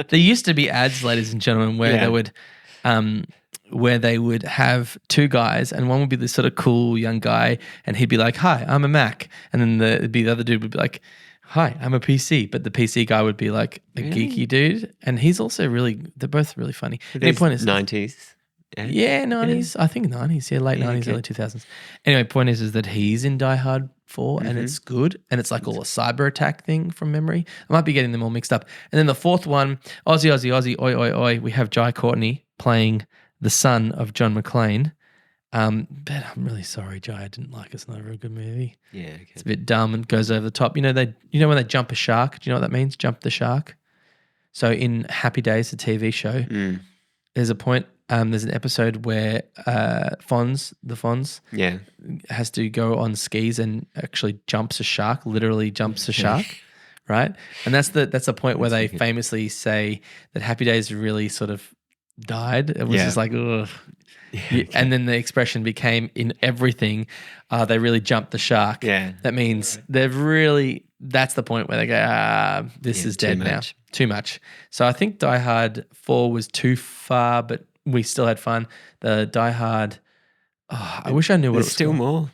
There used to be ads, ladies and gentlemen, where they would have 2 guys, and one would be this sort of cool young guy, and he'd be like, "Hi, I'm a Mac," and then the other dude would be like, "Hi, I'm a PC," but the PC guy would be like a geeky dude, and he's also they're both really funny. The point is 90s. Yeah, 90s. I think 90s. Yeah, late 90s, early 2000s. Anyway, point is that he's in Die Hard 4 and it's good, and it's like all a cyber attack thing from memory. I might be getting them all mixed up. And then the 4th one, Aussie, oi, oi, oi. We have Jai Courtney playing the son of John McClane. But I'm really sorry, Jai. I didn't like it. It's not a real good movie. Yeah, okay. It's a bit dumb and goes over the top. You know when they jump a shark? Do you know what that means? Jump the shark. So in Happy Days, the TV show, there's a point. There's an episode where the Fonz, has to go on skis and actually jumps a shark. Literally jumps a shark, right? And that's the point where they famously say that Happy Days really sort of died. It was Yeah. just like, ugh. Yeah, okay. And then the expression became in everything, they really jumped the shark. Yeah. That means that's the point where they go, this is too dead now. much. Too much. So I think Die Hard 4 was too far, but we still had fun. The Die Hard, I wish I knew what it There's was still called. more.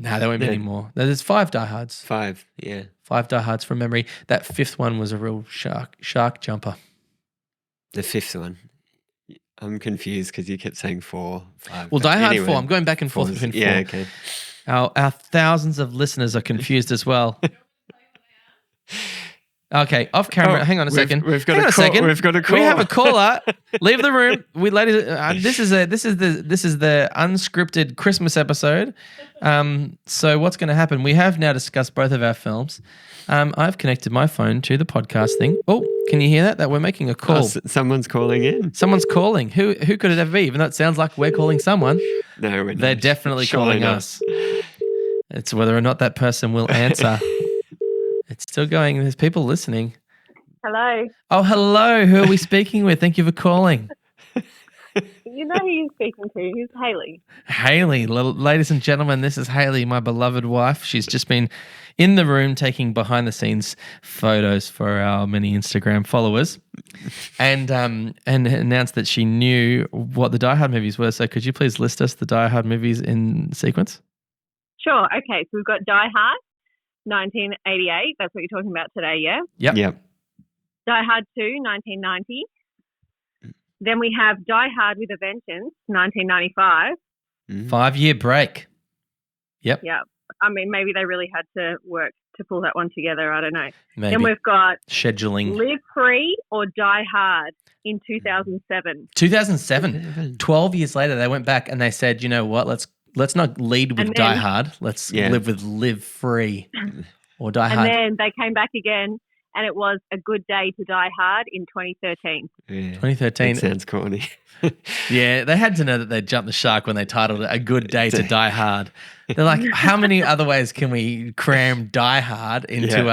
No, there won't be any more. There's 5 Die Hards. 5, yeah. 5 Die Hards from memory. That 5th one was a real shark jumper. The 5th one. I'm confused because you kept saying 4, 5. Well, but Die Hard anyway, 4. I'm going back and forth 4's between 4. Yeah, okay. Our thousands of listeners are confused as well. Okay, off camera. Hang on a second. We've got Hang on a a second. We've got a call. We have a caller. Leave the room. Ladies. This is the unscripted Christmas episode. So what's going to happen? We have now discussed both of our films. I've connected my phone to the podcast thing. Oh, can you hear that? That we're making a call. Someone's calling in. Someone's calling. Who could it ever be? Even though it sounds like we're calling someone. No, we're not. They're definitely Surely calling not. us. It's whether or not that person will answer. It's still going. There's people listening. Hello. Oh, hello. Who are we speaking with? Thank you for calling. You know who you're speaking to. Who's Hayley? Hayley. Ladies and gentlemen, this is Hayley, my beloved wife. She's just been in the room taking behind-the-scenes photos for our many Instagram followers and announced that she knew what the Die Hard movies were. So could you please list us the Die Hard movies in sequence? Sure. Okay. So we've got Die Hard, 1988. That's what you're talking about today, yeah? Yep. Die Hard 2, 1990. Then we have Die Hard with a Vengeance, 1995. 5-year break. Yep. Yeah. I mean, maybe they really had to work to pull that one together. I don't know. Maybe. Then we've got Scheduling. Live Free or Die Hard in 2007. 2007. 12 years later, they went back and they said, you know what, let's not lead with And Die then- Hard. Let's live with Live Free or Die And Hard. then they came back again and it was A Good Day to Die Hard in 2013. Yeah. 2013. That sounds corny. Yeah, they had to know that they'd jumped the shark when they titled it A Good Day to Die Hard. They're like, how many other ways can we cram Die Hard into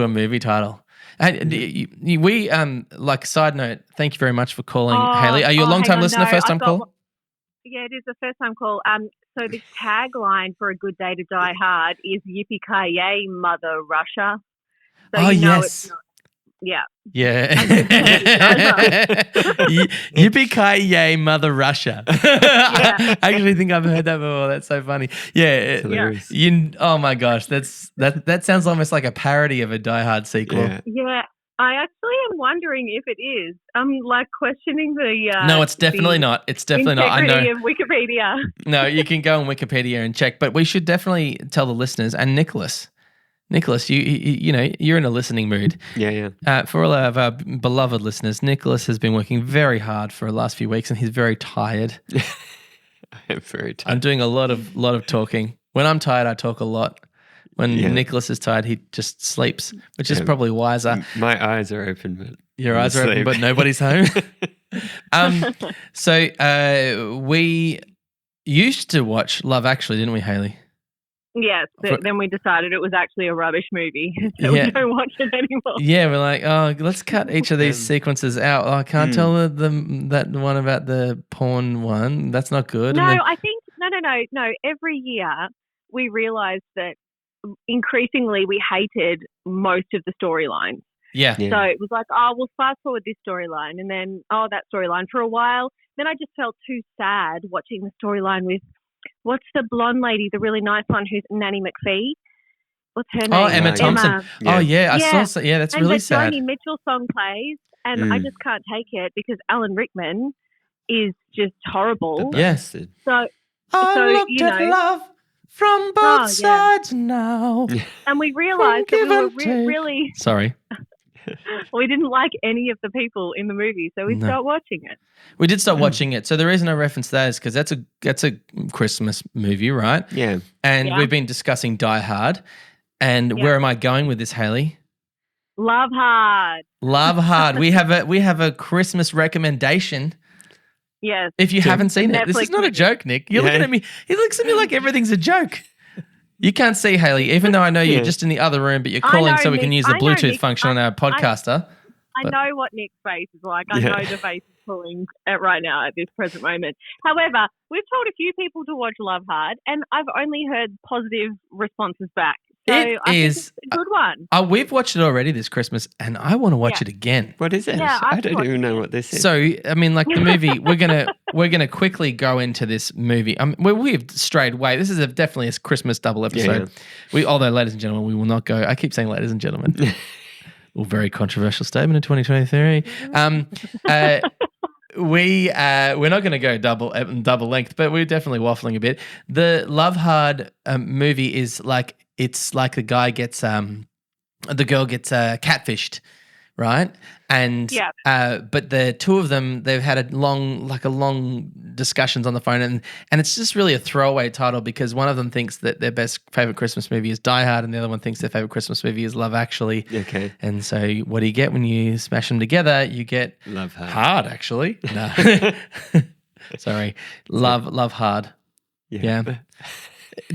a movie title? And we like side note, thank you very much for calling, Hayley. Are you a long time listener, first time call? Yeah, it is a first time call. So the tagline for A Good Day to Die Hard is Yippee-ki-yay, Mother Russia. So yes. It's not, yeah. Yeah. Yippee-ki-yay, Mother Russia. I actually think I've heard that before. That's so funny. Yeah. Hilarious. Oh my gosh, that sounds almost like a parody of a Die Hard sequel. Yeah. I actually am wondering if it is. I'm like questioning the. No, it's definitely not. It's definitely not. I know. Integrity of Wikipedia. No, you can go on Wikipedia and check, but we should definitely tell the listeners and Nicholas, you know, you're in a listening mood. Yeah. For all of our beloved listeners, Nicholas has been working very hard for the last few weeks and he's very tired. I am very tired. I'm doing a lot of talking. When I'm tired, I talk a lot. When Nicholas is tired, he just sleeps, which is probably wiser. My eyes are open, but your I'm eyes are open, asleep. but nobody's home. So we used to watch Love Actually, didn't we, Hayley? Yes. Then we decided it was actually a rubbish movie, so we don't watch it anymore. Yeah, we're like, oh, let's cut each of these sequences out. Oh, I can't tell that one about the porn one. That's not good. No, And then, I think no. Every year we realised that increasingly we hated most of the storylines. yeah. So it was like, oh, we'll fast forward this storyline and then, that storyline for a while. Then I just felt too sad watching the storyline with, what's the blonde lady, the really nice one who's Nanny McPhee? What's her name? Oh, Emma Thompson. Emma. Oh, yeah. I Yeah. saw. Yeah, that's And really the sad. Joni Mitchell song plays and I just can't take it because Alan Rickman is just horrible. Yes. So I looked you at know- love from both sides now. and we realised that we were Give and take. really, Sorry. we didn't like any of the people in the movie, so we stopped watching it. We did start watching it. So the reason I referenced that is because that's a Christmas movie, right? Yeah. And Yeah. we've been discussing Die Hard. And where am I going with this, Hayley? Love Hard. Love Hard. We have a Christmas recommendation. Yes. If you haven't seen it, this is Netflix not a movie. joke, Nick. You're looking at me. He looks at me like everything's a joke. You can't see Hayley, even though I know you're just in the other room, but you're I calling know, so we can Nick. use the I know, Bluetooth Nick. function on our podcaster. I know what Nick's face is like. I know the face pulling right now at this present moment. However, we've told a few people to watch Love Hard, and I've only heard positive responses back. So I think it's a good one. We've watched it already this Christmas, and I want to watch it again. What is it? Yeah, I don't even know what this is. So, I mean, like the movie, we're gonna quickly go into this movie. We've strayed away. This is definitely a Christmas double episode. Yeah. Although, ladies and gentlemen, we will not go. I keep saying, ladies and gentlemen. Well, very controversial statement in 2023. We're not going to go double length, but we're definitely waffling a bit. The Love Hard movie is like, it's like the girl gets catfished, right? And but the two of them, they've had a long discussions on the phone, and it's just really a throwaway title because one of them thinks that their favorite Christmas movie is Die Hard, and the other one thinks their favorite Christmas movie is Love Actually. Okay. And so what do you get when you smash them together? You get Love Hard. Hard, actually. No. Sorry. Love Hard. Yeah.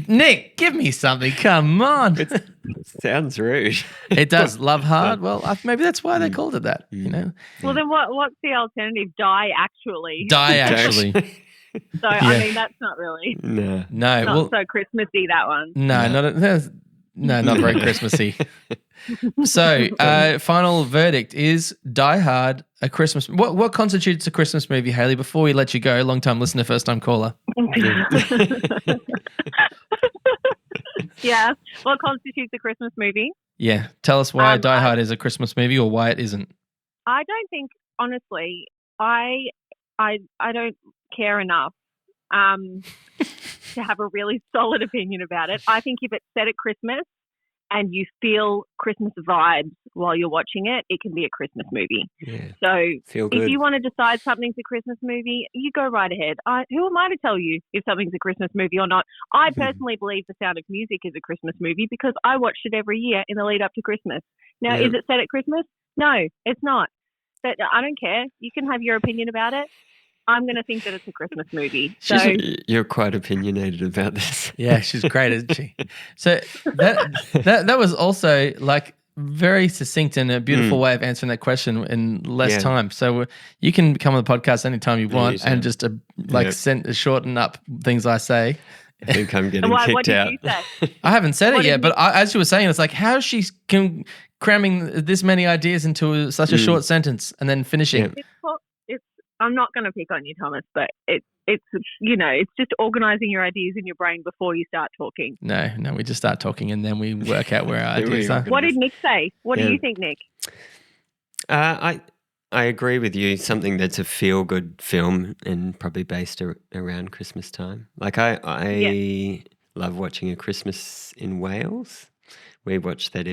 Nick, give me something. Come on. It sounds rude. It does. Love Hard. Well, maybe that's why they called it that, you know. Well, then what's the alternative? Die Actually. Die Actually. So, I mean, that's not really. No. Not so Christmassy, that one. No, not very Christmassy. So, final verdict is Die Hard a Christmas. What constitutes a Christmas movie, Hayley? Before we let you go, long time listener, first time caller. Yeah. What constitutes a Christmas movie? Yeah. Tell us why Die Hard is a Christmas movie or why it isn't. I don't think, honestly, I don't care enough to have a really solid opinion about it. I think if it's set at Christmas and you feel Christmas vibes while you're watching it, it can be a Christmas movie. Yeah. So if you want to decide something's a Christmas movie, you go right ahead. Who am I to tell you if something's a Christmas movie or not? I personally believe The Sound of Music is a Christmas movie because I watched it every year in the lead up to Christmas. Now, is it set at Christmas? No, it's not. But I don't care. You can have your opinion about it. I'm going to think that it's a Christmas movie. So you're quite opinionated about this. Yeah, she's great, isn't she? So that was also like very succinct and a beautiful way of answering that question in less time. So you can come on the podcast anytime you want and just shorten up things I say. I think I'm getting kicked what did out. You say? I haven't said it yet, but as you were saying, it's like how she's cramming this many ideas into such a short sentence and then finishing. Yeah. I'm not going to pick on you, Thomas, but it's just organising your ideas in your brain before you start talking. No, we just start talking and then we work out where our ideas are. What did Nick say? What do you think, Nick? I agree with you. Something that's a feel-good film and probably based around Christmas time. Like I love watching A Christmas in Wales. We watch that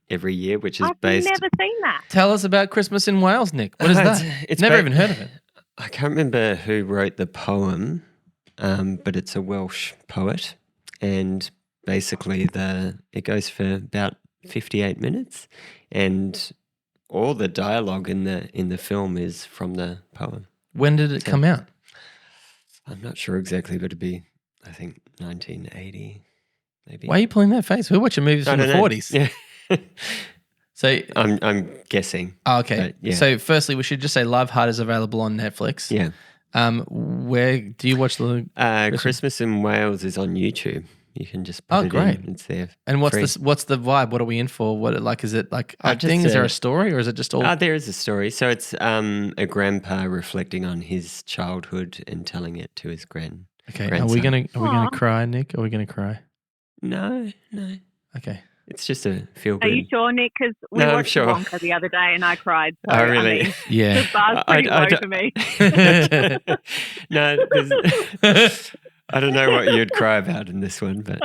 every year, which is based. I've never seen that. Tell us about Christmas in Wales, Nick. What is that? It's never even heard of it. I can't remember who wrote the poem, but it's a Welsh poet, and basically it goes for about 58 minutes, and all the dialogue in the film is from the poem. When did it come out? I'm not sure exactly, but it'd be, I think, 1980. Maybe. Why are you pulling that face? We're watching movies from the 40s. Yeah. So I'm guessing. Oh, okay. Yeah. So firstly, we should just say Love Hard is available on Netflix. Yeah. Where do you watch the Christmas in Wales is on YouTube. You can just put it great. in. It's there. And what's the vibe? What are we in for? Is it like acting? Is there a story or is it just all? There is a story. So it's a grandpa reflecting on his childhood and telling it to his grandson. Okay. Are we gonna cry, Nick? Are we gonna cry? No. Okay. It's just a feel good. Are you sure, Nick? Because we watched Wonka the other day and I cried. So, oh, really? I mean, yeah. The bar's pretty low for me. No, I don't know what you'd cry about in this one, but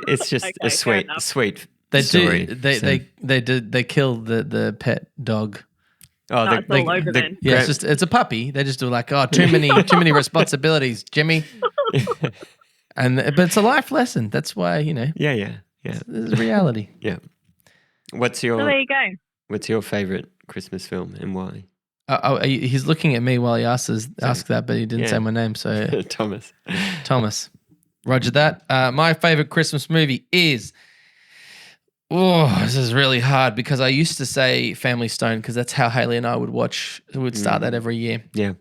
it's just a sweet story. They kill the pet dog. Oh, it's all over then. Yeah, it's a puppy. They just do like, too many responsibilities, Jimmy. But it's a life lesson. That's why, Yeah. This is reality. Yeah. So there you go. What's your favorite Christmas film and why? He's looking at me while he asks that, but he didn't say my name. So Thomas. Roger that. My favorite Christmas movie is. This is really hard because I used to say Family Stone because that's how Hayley and I would watch. We would start that every year. Yeah.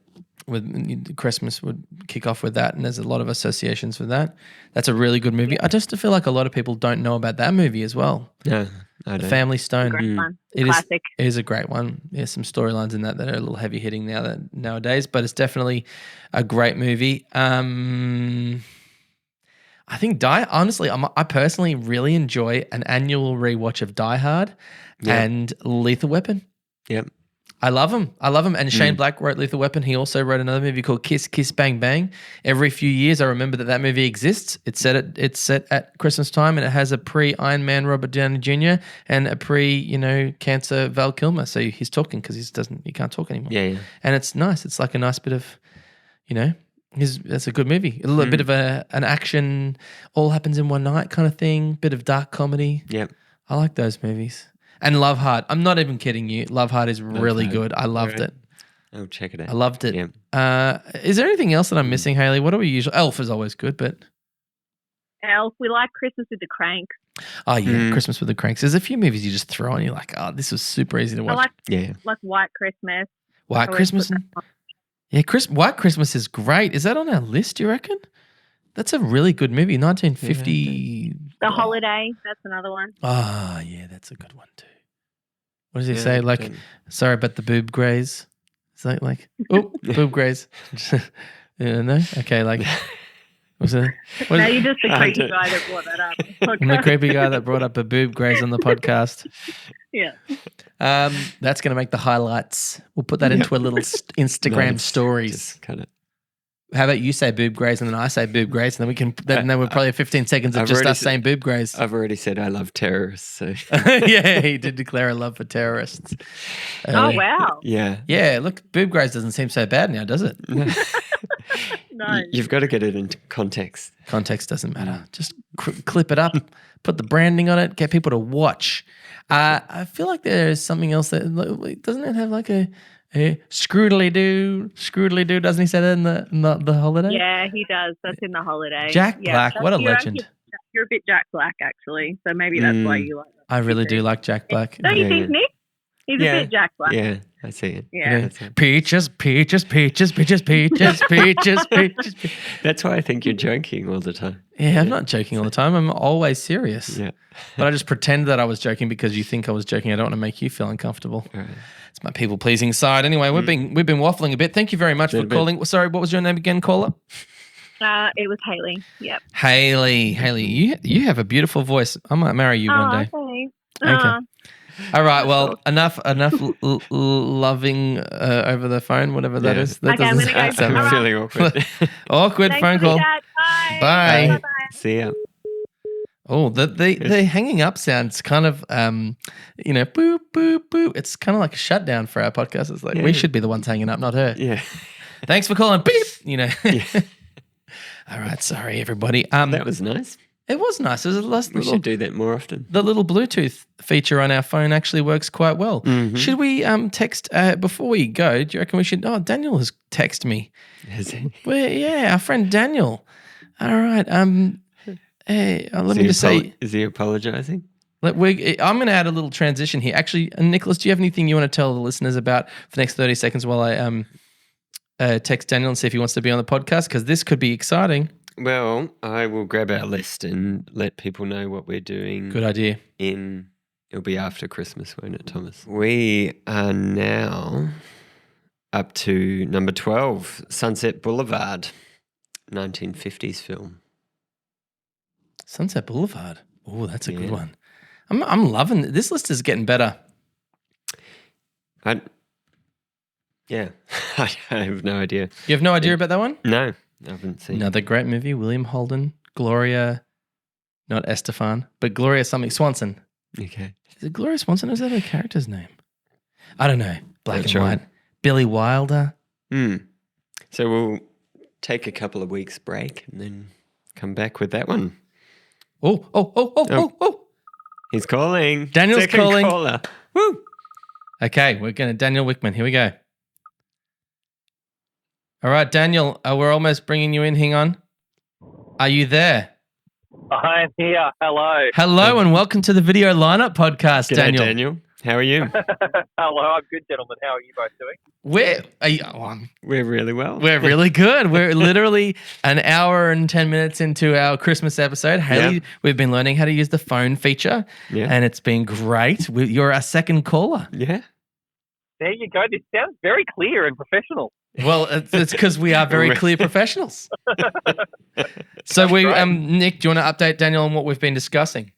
with Christmas would kick off with that, and there's a lot of associations with that. That's a really good movie. I just feel like a lot of people don't know about that movie as well. No, I don't. Family Stone. Great one. It Classic. is a great one. There's some storylines in that are a little heavy hitting nowadays, but it's definitely a great movie. I think honestly, I personally really enjoy an annual rewatch of Die Hard and Lethal Weapon. Yep. I love them. And Shane Black wrote Lethal Weapon. He also wrote another movie called Kiss Kiss Bang Bang. Every few years, I remember that movie exists. It's set at Christmas time, and it has a pre-Iron Man Robert Downey Jr. and a pre-cancer Val Kilmer. So he's talking because he can't talk anymore. Yeah. And it's nice. It's like a nice bit of, that's a good movie. A little bit of an action, all happens in one night kind of thing. Bit of dark comedy. Yep. I like those movies. And Love Hard. I'm not even kidding you. Love Hard is really good. I loved it. I'll check it out. I loved it. Yeah. Is there anything else that I'm missing, Hayley? What do we usually? Elf is always good, but Elf. We like Christmas with the Cranks. oh yeah, Christmas with the Cranks. There's a few movies you just throw on. You're like, oh, this was super easy to watch. Like White Christmas. White Christmas. White Christmas is great. Is that on our list? Do you reckon? That's a really good movie. 1950. The Holiday. That's another one. Oh yeah, that's a good one too. What does he say? Like, sorry about the boob graze. Is that like, oh, boob graze? No? Okay, like, what's that? No, you're just the creepy guy that brought that up. I'm the creepy guy that brought up a boob graze on the podcast. Yeah. That's going to make the highlights. We'll put that into a little Instagram stories. Just kind of. How about you say boob graze and then I say boob graze, and then we can. Then we're probably 15 seconds of just us saying boob graze. I've already said I love terrorists. So yeah, he did declare a love for terrorists. Oh wow. Yeah. Look, boob graze doesn't seem so bad now, does it? No. You've got to get it into context. Context doesn't matter. Just clip it up, put the branding on it, get people to watch. I feel like there's something else that doesn't it have like a scroodly doo, doesn't he say that in the Holiday? Yeah, he does. That's in the Holiday. Jack Black, what a legend. You're a bit Jack Black, actually, so maybe that's why you like that. I really do like Jack Black. Don't you think, Nick? He's a bit Jack Black. Yeah, I see it. Yeah. Peaches. That's why I think you're joking all the time. Yeah, I'm not joking all the time. I'm always serious. Yeah. But I just pretend that I was joking because you think I was joking. I don't want to make you feel uncomfortable. Right. It's my people-pleasing side. Anyway, we've been waffling a bit. Thank you very much for calling. Sorry, what was your name again, caller? It was Hayley. Yep. Haley, you have a beautiful voice. I might marry you one day. Thanks. Okay. All right. Well, enough loving over the phone, whatever that is. That okay, I'm going to go. I'm feeling awkward. Awkward Thanks phone for the call. chat. Bye. Bye. Bye. See ya. Oh, the hanging up sounds kind of, boop, boop, boop. It's kind of like a shutdown for our podcast. It's like we should be the ones hanging up, not her. Yeah. Thanks for calling. Beep. Yeah. All right. Sorry, everybody. That was nice. It was nice. It was We should do that more often. The little Bluetooth feature on our phone actually works quite well. Mm-hmm. Should we text before we go? Do you reckon we should? Oh, Daniel has texted me. Has he? Well, yeah, our friend Daniel. All right. Hey, let me just say. Is he apologising? I'm going to add a little transition here. Actually, Nicholas, do you have anything you want to tell the listeners about for the next 30 seconds while I text Daniel and see if he wants to be on the podcast? Because this could be exciting. Well, I will grab our list and let people know what we're doing. Good idea. It'll be after Christmas, won't it, Thomas? We are now up to number 12, Sunset Boulevard, 1950s film. Sunset Boulevard. Oh, that's a good one. I'm loving it. This list is getting better. I have no idea. You have no idea about that one? No, I haven't seen. Another great movie, William Holden, Gloria, not Estefan, but Gloria something, Swanson. Okay. Is it Gloria Swanson or is that her character's name? I don't know. Black Not and white. Billy Wilder. So we'll take a couple of weeks break and then come back with that one. Oh. He's calling. Daniel's Second calling. Caller. Woo. Okay, we're going to Daniel Wickman. Here we go. All right, Daniel, we're almost bringing you in. Hang on. Are you there? I'm here. Hello. Hello and welcome to the Video Lineup Podcast, G'day, Daniel. Daniel. How are you? Hello, I'm good, gentlemen. How are you both doing? We're really well. We're really good. We're literally an hour and 10 minutes into our Christmas episode. Haley, we've been learning how to use the phone feature, and it's been great. You're our second caller. Yeah. There you go. This sounds very clear and professional. Well, it's because we are very clear professionals. So Nick, do you want to update Daniel on what we've been discussing?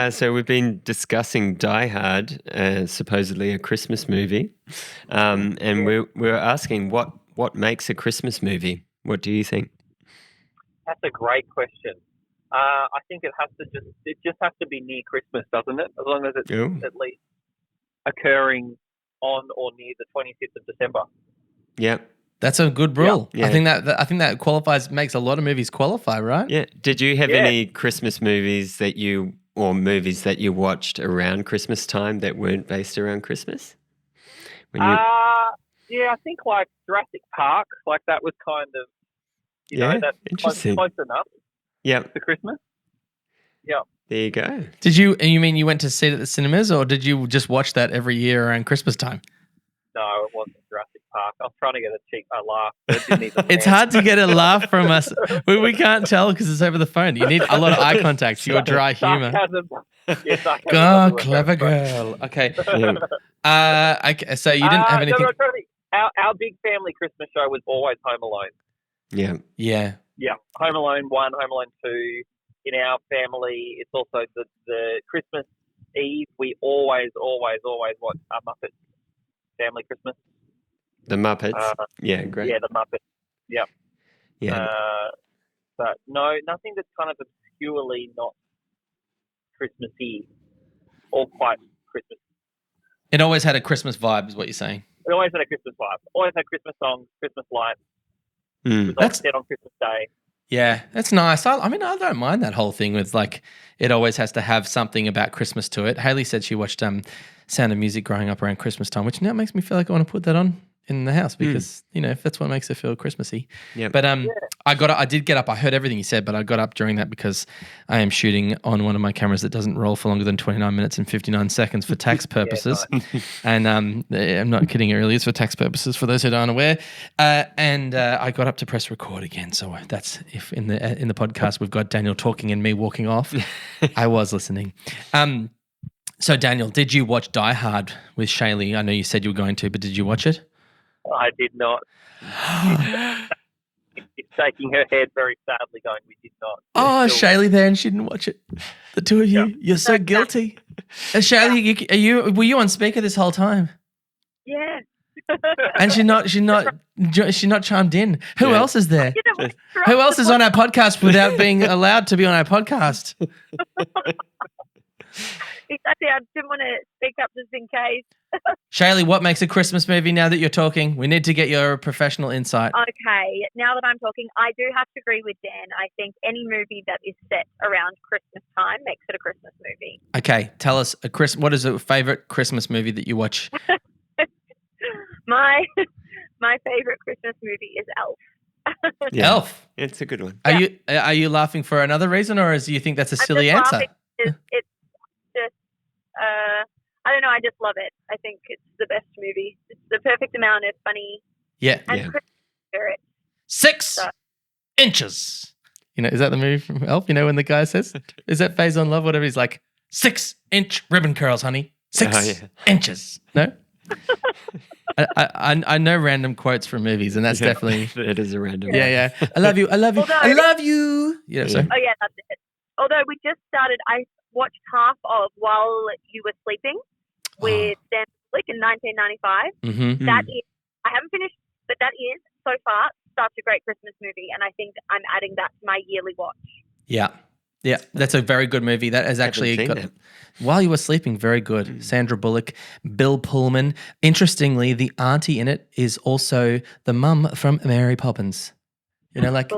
So we've been discussing Die Hard, supposedly a Christmas movie, and we're asking what makes a Christmas movie. What do you think? That's a great question. I think it just has to be near Christmas, doesn't it? As long as it's at least occurring on or near the 25th of December. Yeah. That's a good rule. Yeah. I think that qualifies, makes a lot of movies qualify, right? Yeah. Did you have any Christmas movies or movies that you watched around Christmas time that weren't based around Christmas? Yeah, I think like Jurassic Park, like that was kind of, you know, that's interesting. Close enough. Yeah. To Christmas. Yeah. There you go. You mean you went to see it at the cinemas, or did you just watch that every year around Christmas time? No, it wasn't Jurassic Park. I was trying to get a laugh. But it didn't even It's hard to get a laugh from us. We can't tell because it's over the phone. You need a lot of eye contact. Your dry humor. Sarcasm. Yeah, sarcasm. Oh, clever girl. Okay. Okay. So you didn't have anything. No, our big family Christmas show was always Home Alone. Yeah. Yeah. Yeah. Home Alone 1, Home Alone 2. In our family, it's also the Christmas Eve. We always watch Muppets Family Christmas. The Muppets. Yeah, great. Yeah, the Muppets. Yeah. Yeah. But no, nothing that's kind of obscurely not Christmassy or quite Christmas. It always had a Christmas vibe, is what you're saying. It always had a Christmas vibe. Always had Christmas songs, Christmas lights. It was always set on Christmas Day. Yeah, that's nice. I mean, I don't mind that whole thing with like it always has to have something about Christmas to it. Haley said she watched Sound of Music growing up around Christmas time, which now makes me feel like I want to put that on in the house because, you know, if that's what makes it feel Christmassy. Yeah. But I did get up. I heard everything you said, but I got up during that because I am shooting on one of my cameras that doesn't roll for longer than 29 minutes and 59 seconds for tax purposes. And I'm not kidding, it really is for tax purposes for those who aren't aware. And I got up to press record again. So that's if in the podcast we've got Daniel talking and me walking off. I was listening. So Daniel, did you watch Die Hard with Shaylee? I know you said you were going to, but did you watch it? I did not. She's shaking her head very sadly, going, "We did not." Oh, Shaylee there, and she didn't watch it. The two of you, you're so guilty. And Shaylee, were you on speaker this whole time? Yeah. And she's not chimed in. Who else is there? Who else is on our podcast without being allowed to be on our podcast? Exactly. I didn't want to speak up just in case. Shaylee, what makes a Christmas movie now that you're talking? We need to get your professional insight. Okay. Now that I'm talking, I do have to agree with Dan. I think any movie that is set around Christmas time makes it a Christmas movie. Okay. Tell us, what is a favorite Christmas movie that you watch? My favorite Christmas movie is Elf. Yeah. Elf. It's a good one. Are you laughing for another reason, or do you think that's a silly answer? It's just I don't know. I just love it. I think it's the best movie. It's the perfect amount of funny. Yeah. And Christmas spirit. 6 inches. You know, is that the movie from Elf? You know when the guy says, "Is that Phase on Love?" Whatever. He's like, 6-inch ribbon curls, honey. 6 inches. No. I know random quotes from movies, and that's definitely it is a random. Yeah. I love you. I love you. I love you. Yeah. So. Oh yeah, that's it. Although we just started, I watched half of While You Were Sleeping with Sam Flick in 1995. Mm-hmm. That is, I haven't finished, but that is so far such a great Christmas movie, and I think I'm adding that to my yearly watch. Yeah, that's a very good movie. That is actually While You Were Sleeping, very good. Sandra Bullock, Bill Pullman. Interestingly, the auntie in it is also the mum from Mary Poppins. You know, like,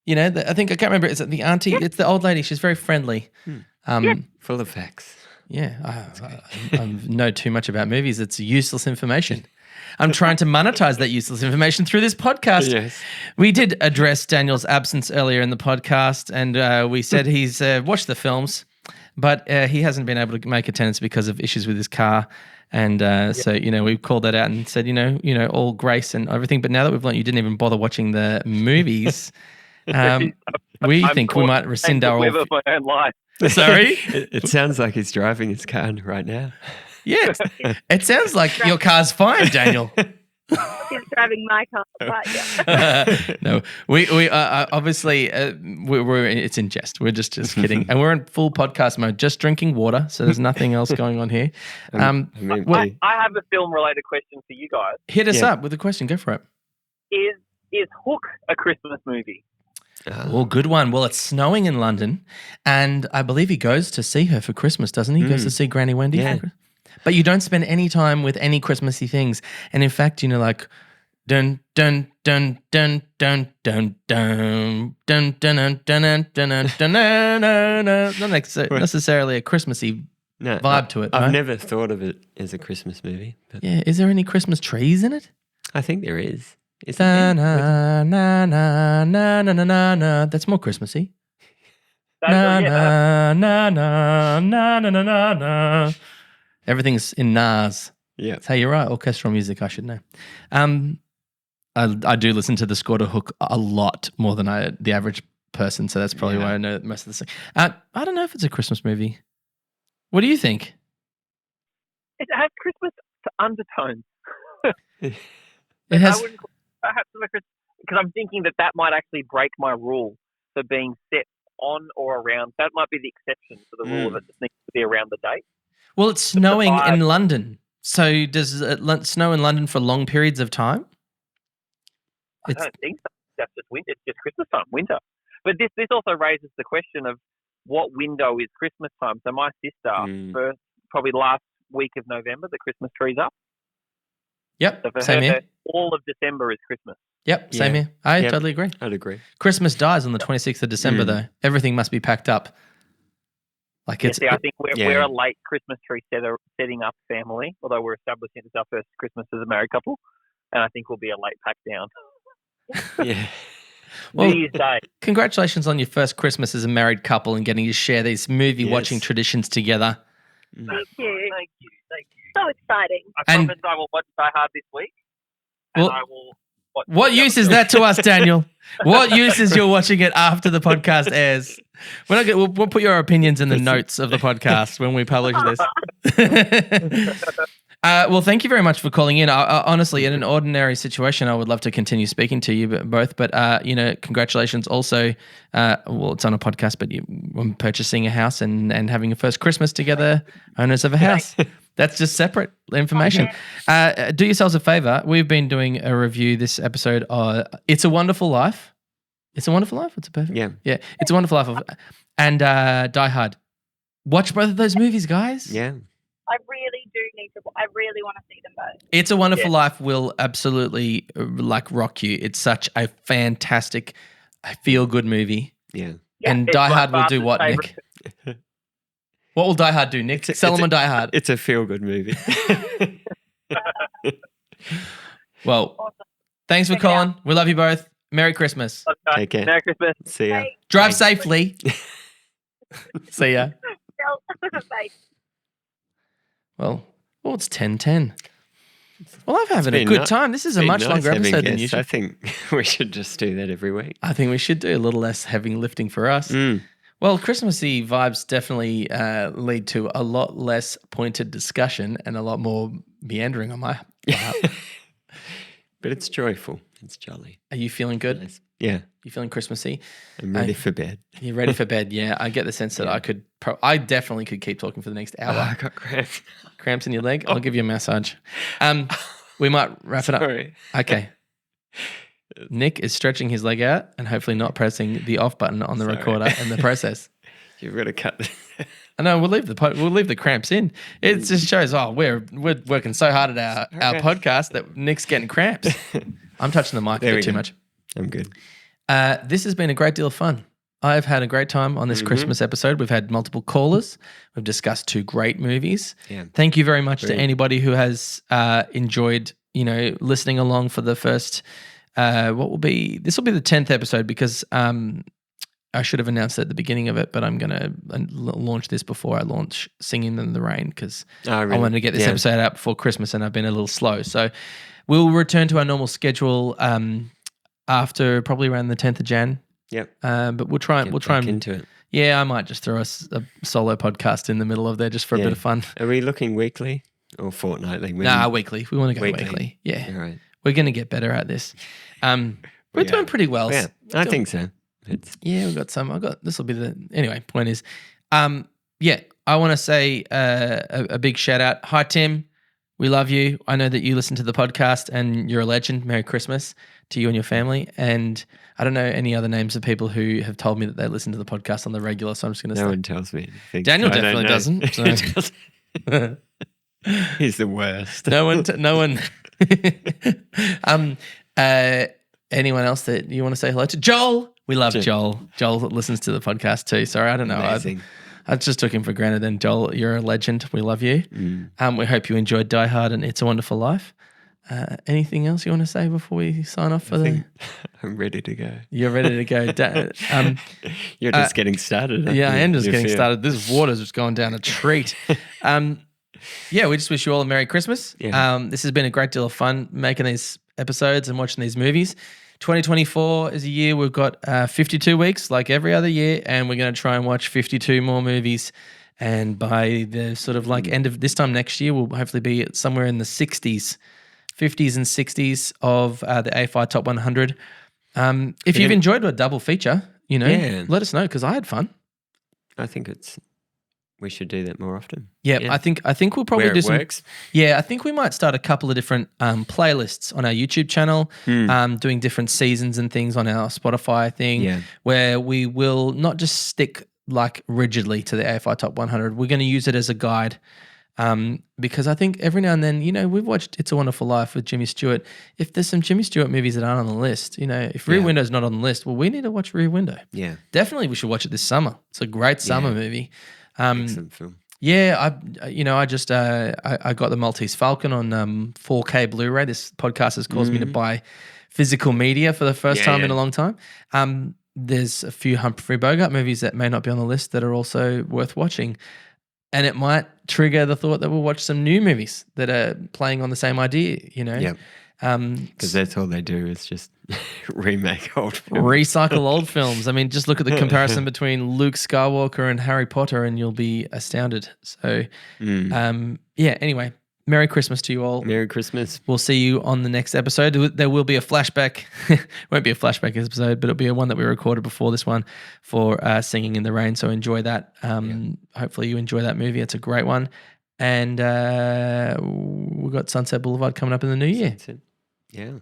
you know, I can't remember. Is it the auntie? Yeah. It's the old lady. She's very friendly. Full of facts. Yeah, I know too much about movies. It's useless information. I'm trying to monetize that useless information through this podcast. Yes. We did address Daniel's absence earlier in the podcast, and we said he's watched the films. but he hasn't been able to make attendance because of issues with his car. And so, we called that out and said, all grace and everything. But now that we've learned you didn't even bother watching the movies, we think we might rescind our own life. Sorry? It sounds like he's driving his car right now. Yeah, it sounds like your car's fine, Daniel. He's driving my car, but yeah. No, we obviously we're it's in jest. We're just kidding, and we're in full podcast mode, just drinking water. So there's nothing else going on here. I have a film-related question for you guys. Hit us up with a question. Go for it. Is Hook a Christmas movie? Oh, good one. Well, it's snowing in London, and I believe he goes to see her for Christmas, doesn't he? He goes to see Granny Wendy. Yeah. But you don't spend any time with any Christmassy things. And in fact, like dun dun dun dun dun dun dun dun dun dun dun dun dun not necessarily a Christmassy vibe to it. I've right? never thought of it as a Christmas movie. But Yeah, is there any Christmas trees in it? I think there is. Na na na na na na na na. That's more Christmassy. Na na na na na na na na. Everything's in Nas. Yeah. That's how you write orchestral music, I should know. I do listen to the score to Hook a lot more than the average person, so that's probably why I know most of the things. I don't know if it's a Christmas movie. What do you think? It has Christmas undertones. It has. I wouldn't perhaps because I'm thinking that might actually break my rule for being set on or around. That might be the exception to the rule that it just needs to be around the date. Well, it's snowing in London. So does it snow in London for long periods of time? I don't think so. That's just winter. It's just Christmas time, winter. But this also raises the question of what window is Christmas time. So my sister, first, probably last week of November, the Christmas tree's up. Yep, so for same her, here. All of December is Christmas. Yep, same here. I totally agree. I'd agree. Christmas dies on the 26th of December, though. Everything must be packed up. I think we're a late Christmas tree setting up family, although we're establishing it's our first Christmas as a married couple, and I think we'll be a late pack down. Yeah. Well, these days. Congratulations on your first Christmas as a married couple and getting to share these movie-watching traditions together. Thank you. So exciting. I promise I will watch Die Hard this week, and I will watch. What use is that to us, Daniel? What use is you're watching it after the podcast airs? We'll put your opinions in the notes of the podcast when we publish this. Well, thank you very much for calling in. Honestly, in an ordinary situation, I would love to continue speaking to you both. But congratulations also. It's on a podcast, but you're purchasing a house and having a first Christmas together, owners of a house. That's just separate information. Do yourselves a favor. We've been doing a review this episode of It's a Wonderful Life. It's a Wonderful Life? What's it perfect? Yeah. It's a Wonderful Life and Die Hard. Watch both of those movies, guys. Yeah. I really do need to. I really want to see them both. It's a Wonderful Life will absolutely rock you. It's such a fantastic, feel-good movie. Yeah. And Die Hard will do what, Nick? What will Die Hard do, Nick? Sell them on Die Hard. It's a feel-good movie. Well, thanks for calling. We love you both. Merry Christmas. Okay. Take care. Merry Christmas. See ya. Drive safely. See ya. Bye. Well, it's 10:10. Well, I'm having a good time. This is a much longer episode than usual. I think we should just do that every week. I think we should do a little less heavy lifting for us. Well, Christmassy vibes definitely lead to a lot less pointed discussion and a lot more meandering on my part. But it's joyful. It's jolly. Are you feeling good? Nice. Yeah. You feeling Christmassy? I'm ready for bed. You're ready for bed, yeah. I get the sense that I definitely could keep talking for the next hour. I got cramps. Cramps in your leg? I'll give you a massage. We might wrap it up. Sorry. Okay. Nick is stretching his leg out and hopefully not pressing the off button on the recorder in the process. You've got to cut this. I know we'll leave the cramps in. It just shows we're working so hard at our podcast that Nick's getting cramps. I'm touching the mic a bit too much. I'm good. This has been a great deal of fun. I've had a great time on this Christmas episode. We've had multiple callers. We've discussed 2 great movies. Yeah. Thank you very much to anybody who has enjoyed, listening along for the first. This will be the 10th episode because I should have announced it at the beginning of it, but I'm going to launch this before I launch Singing in the Rain because I wanted to get this episode out before Christmas and I've been a little slow. So we'll return to our normal schedule after probably around the 10th of Jan. Yep. But we'll try and into it. Yeah, I might just throw a solo podcast in the middle of there just for a bit of fun. Are we looking weekly or fortnightly? Weekly. We want to go weekly. Yeah. All right. We're going to get better at this. We're doing pretty well. Yeah, I think so. We've got some. This will be anyway, point is, I want to say a big shout out. Hi, Tim. We love you. I know that you listen to the podcast and you're a legend. Merry Christmas to you and your family. And I don't know any other names of people who have told me that they listen to the podcast on the regular, so I'm just going to say. No one tells me anything. Daniel definitely doesn't. So. He's the worst. No one. Anyone else that you want to say hello to? Joel. We love Joel. Joel listens to the podcast too. Sorry, I don't know. I just took him for granted. Then Joel, you're a legend. We love you. We hope you enjoyed Die Hard and It's a Wonderful Life. Anything else you want to say before we sign off for I'm ready to go. You're ready to go. You're just getting started. I am just getting started. This water's just going down a treat. We just wish you all a Merry Christmas. Yeah. This has been a great deal of fun making these episodes and watching these movies. 2024 is a year we've got 52 weeks like every other year, and we're going to try and watch 52 more movies. And by the sort of like end of this time next year, we'll hopefully be somewhere in the 50s and 60s of the AFI Top 100. If you've enjoyed a double feature, let us know because I had fun. I think we should do that more often. Yeah. I think we'll probably Where do it some. Works. Yeah, I think we might start a couple of different playlists on our YouTube channel, doing different seasons and things on our Spotify thing, where we will not just stick like rigidly to the AFI Top 100. We're going to use it as a guide. Because I think every now and then, we've watched It's a Wonderful Life with Jimmy Stewart. If there's some Jimmy Stewart movies that aren't on the list, if Rear Window's not on the list, well, we need to watch Rear Window. Yeah. Definitely we should watch it this summer. It's a great summer movie. Excellent film. Yeah, I just I got the Maltese Falcon on 4K Blu-ray. This podcast has caused me to buy physical media for the first time in a long time. There's a few Humphrey Bogart movies that may not be on the list that are also worth watching. And it might trigger the thought that we'll watch some new movies that are playing on the same idea, Yeah. Because that's all they do is just remake old films. Recycle old films. I mean, just look at the comparison between Luke Skywalker and Harry Potter and you'll be astounded. So, anyway, Merry Christmas to you all. Merry Christmas. We'll see you on the next episode. There will be a flashback. Won't be a flashback episode, but it'll be one that we recorded before this one for Singing in the Rain. So enjoy that. Hopefully you enjoy that movie. It's a great one. And we've got Sunset Boulevard coming up in the new year. Yeah.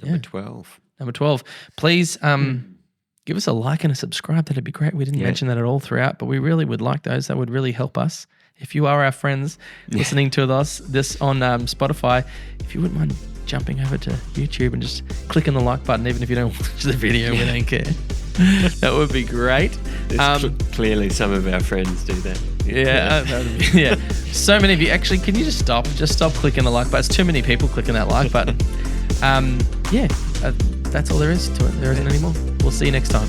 Number 12. Number 12. Please give us a like and a subscribe. That'd be great. We didn't mention that at all throughout, but we really would like those. That would really help us. If you are our friends listening to this on Spotify, if you wouldn't mind jumping over to YouTube and just clicking the like button, even if you don't watch the video, we don't care. That would be great. Clearly some of our friends do that. Yeah. So many of you. Actually, can you just stop clicking the like button? It's too many people clicking that like button. That's all there is to it. There isn't any more. We'll see you next time.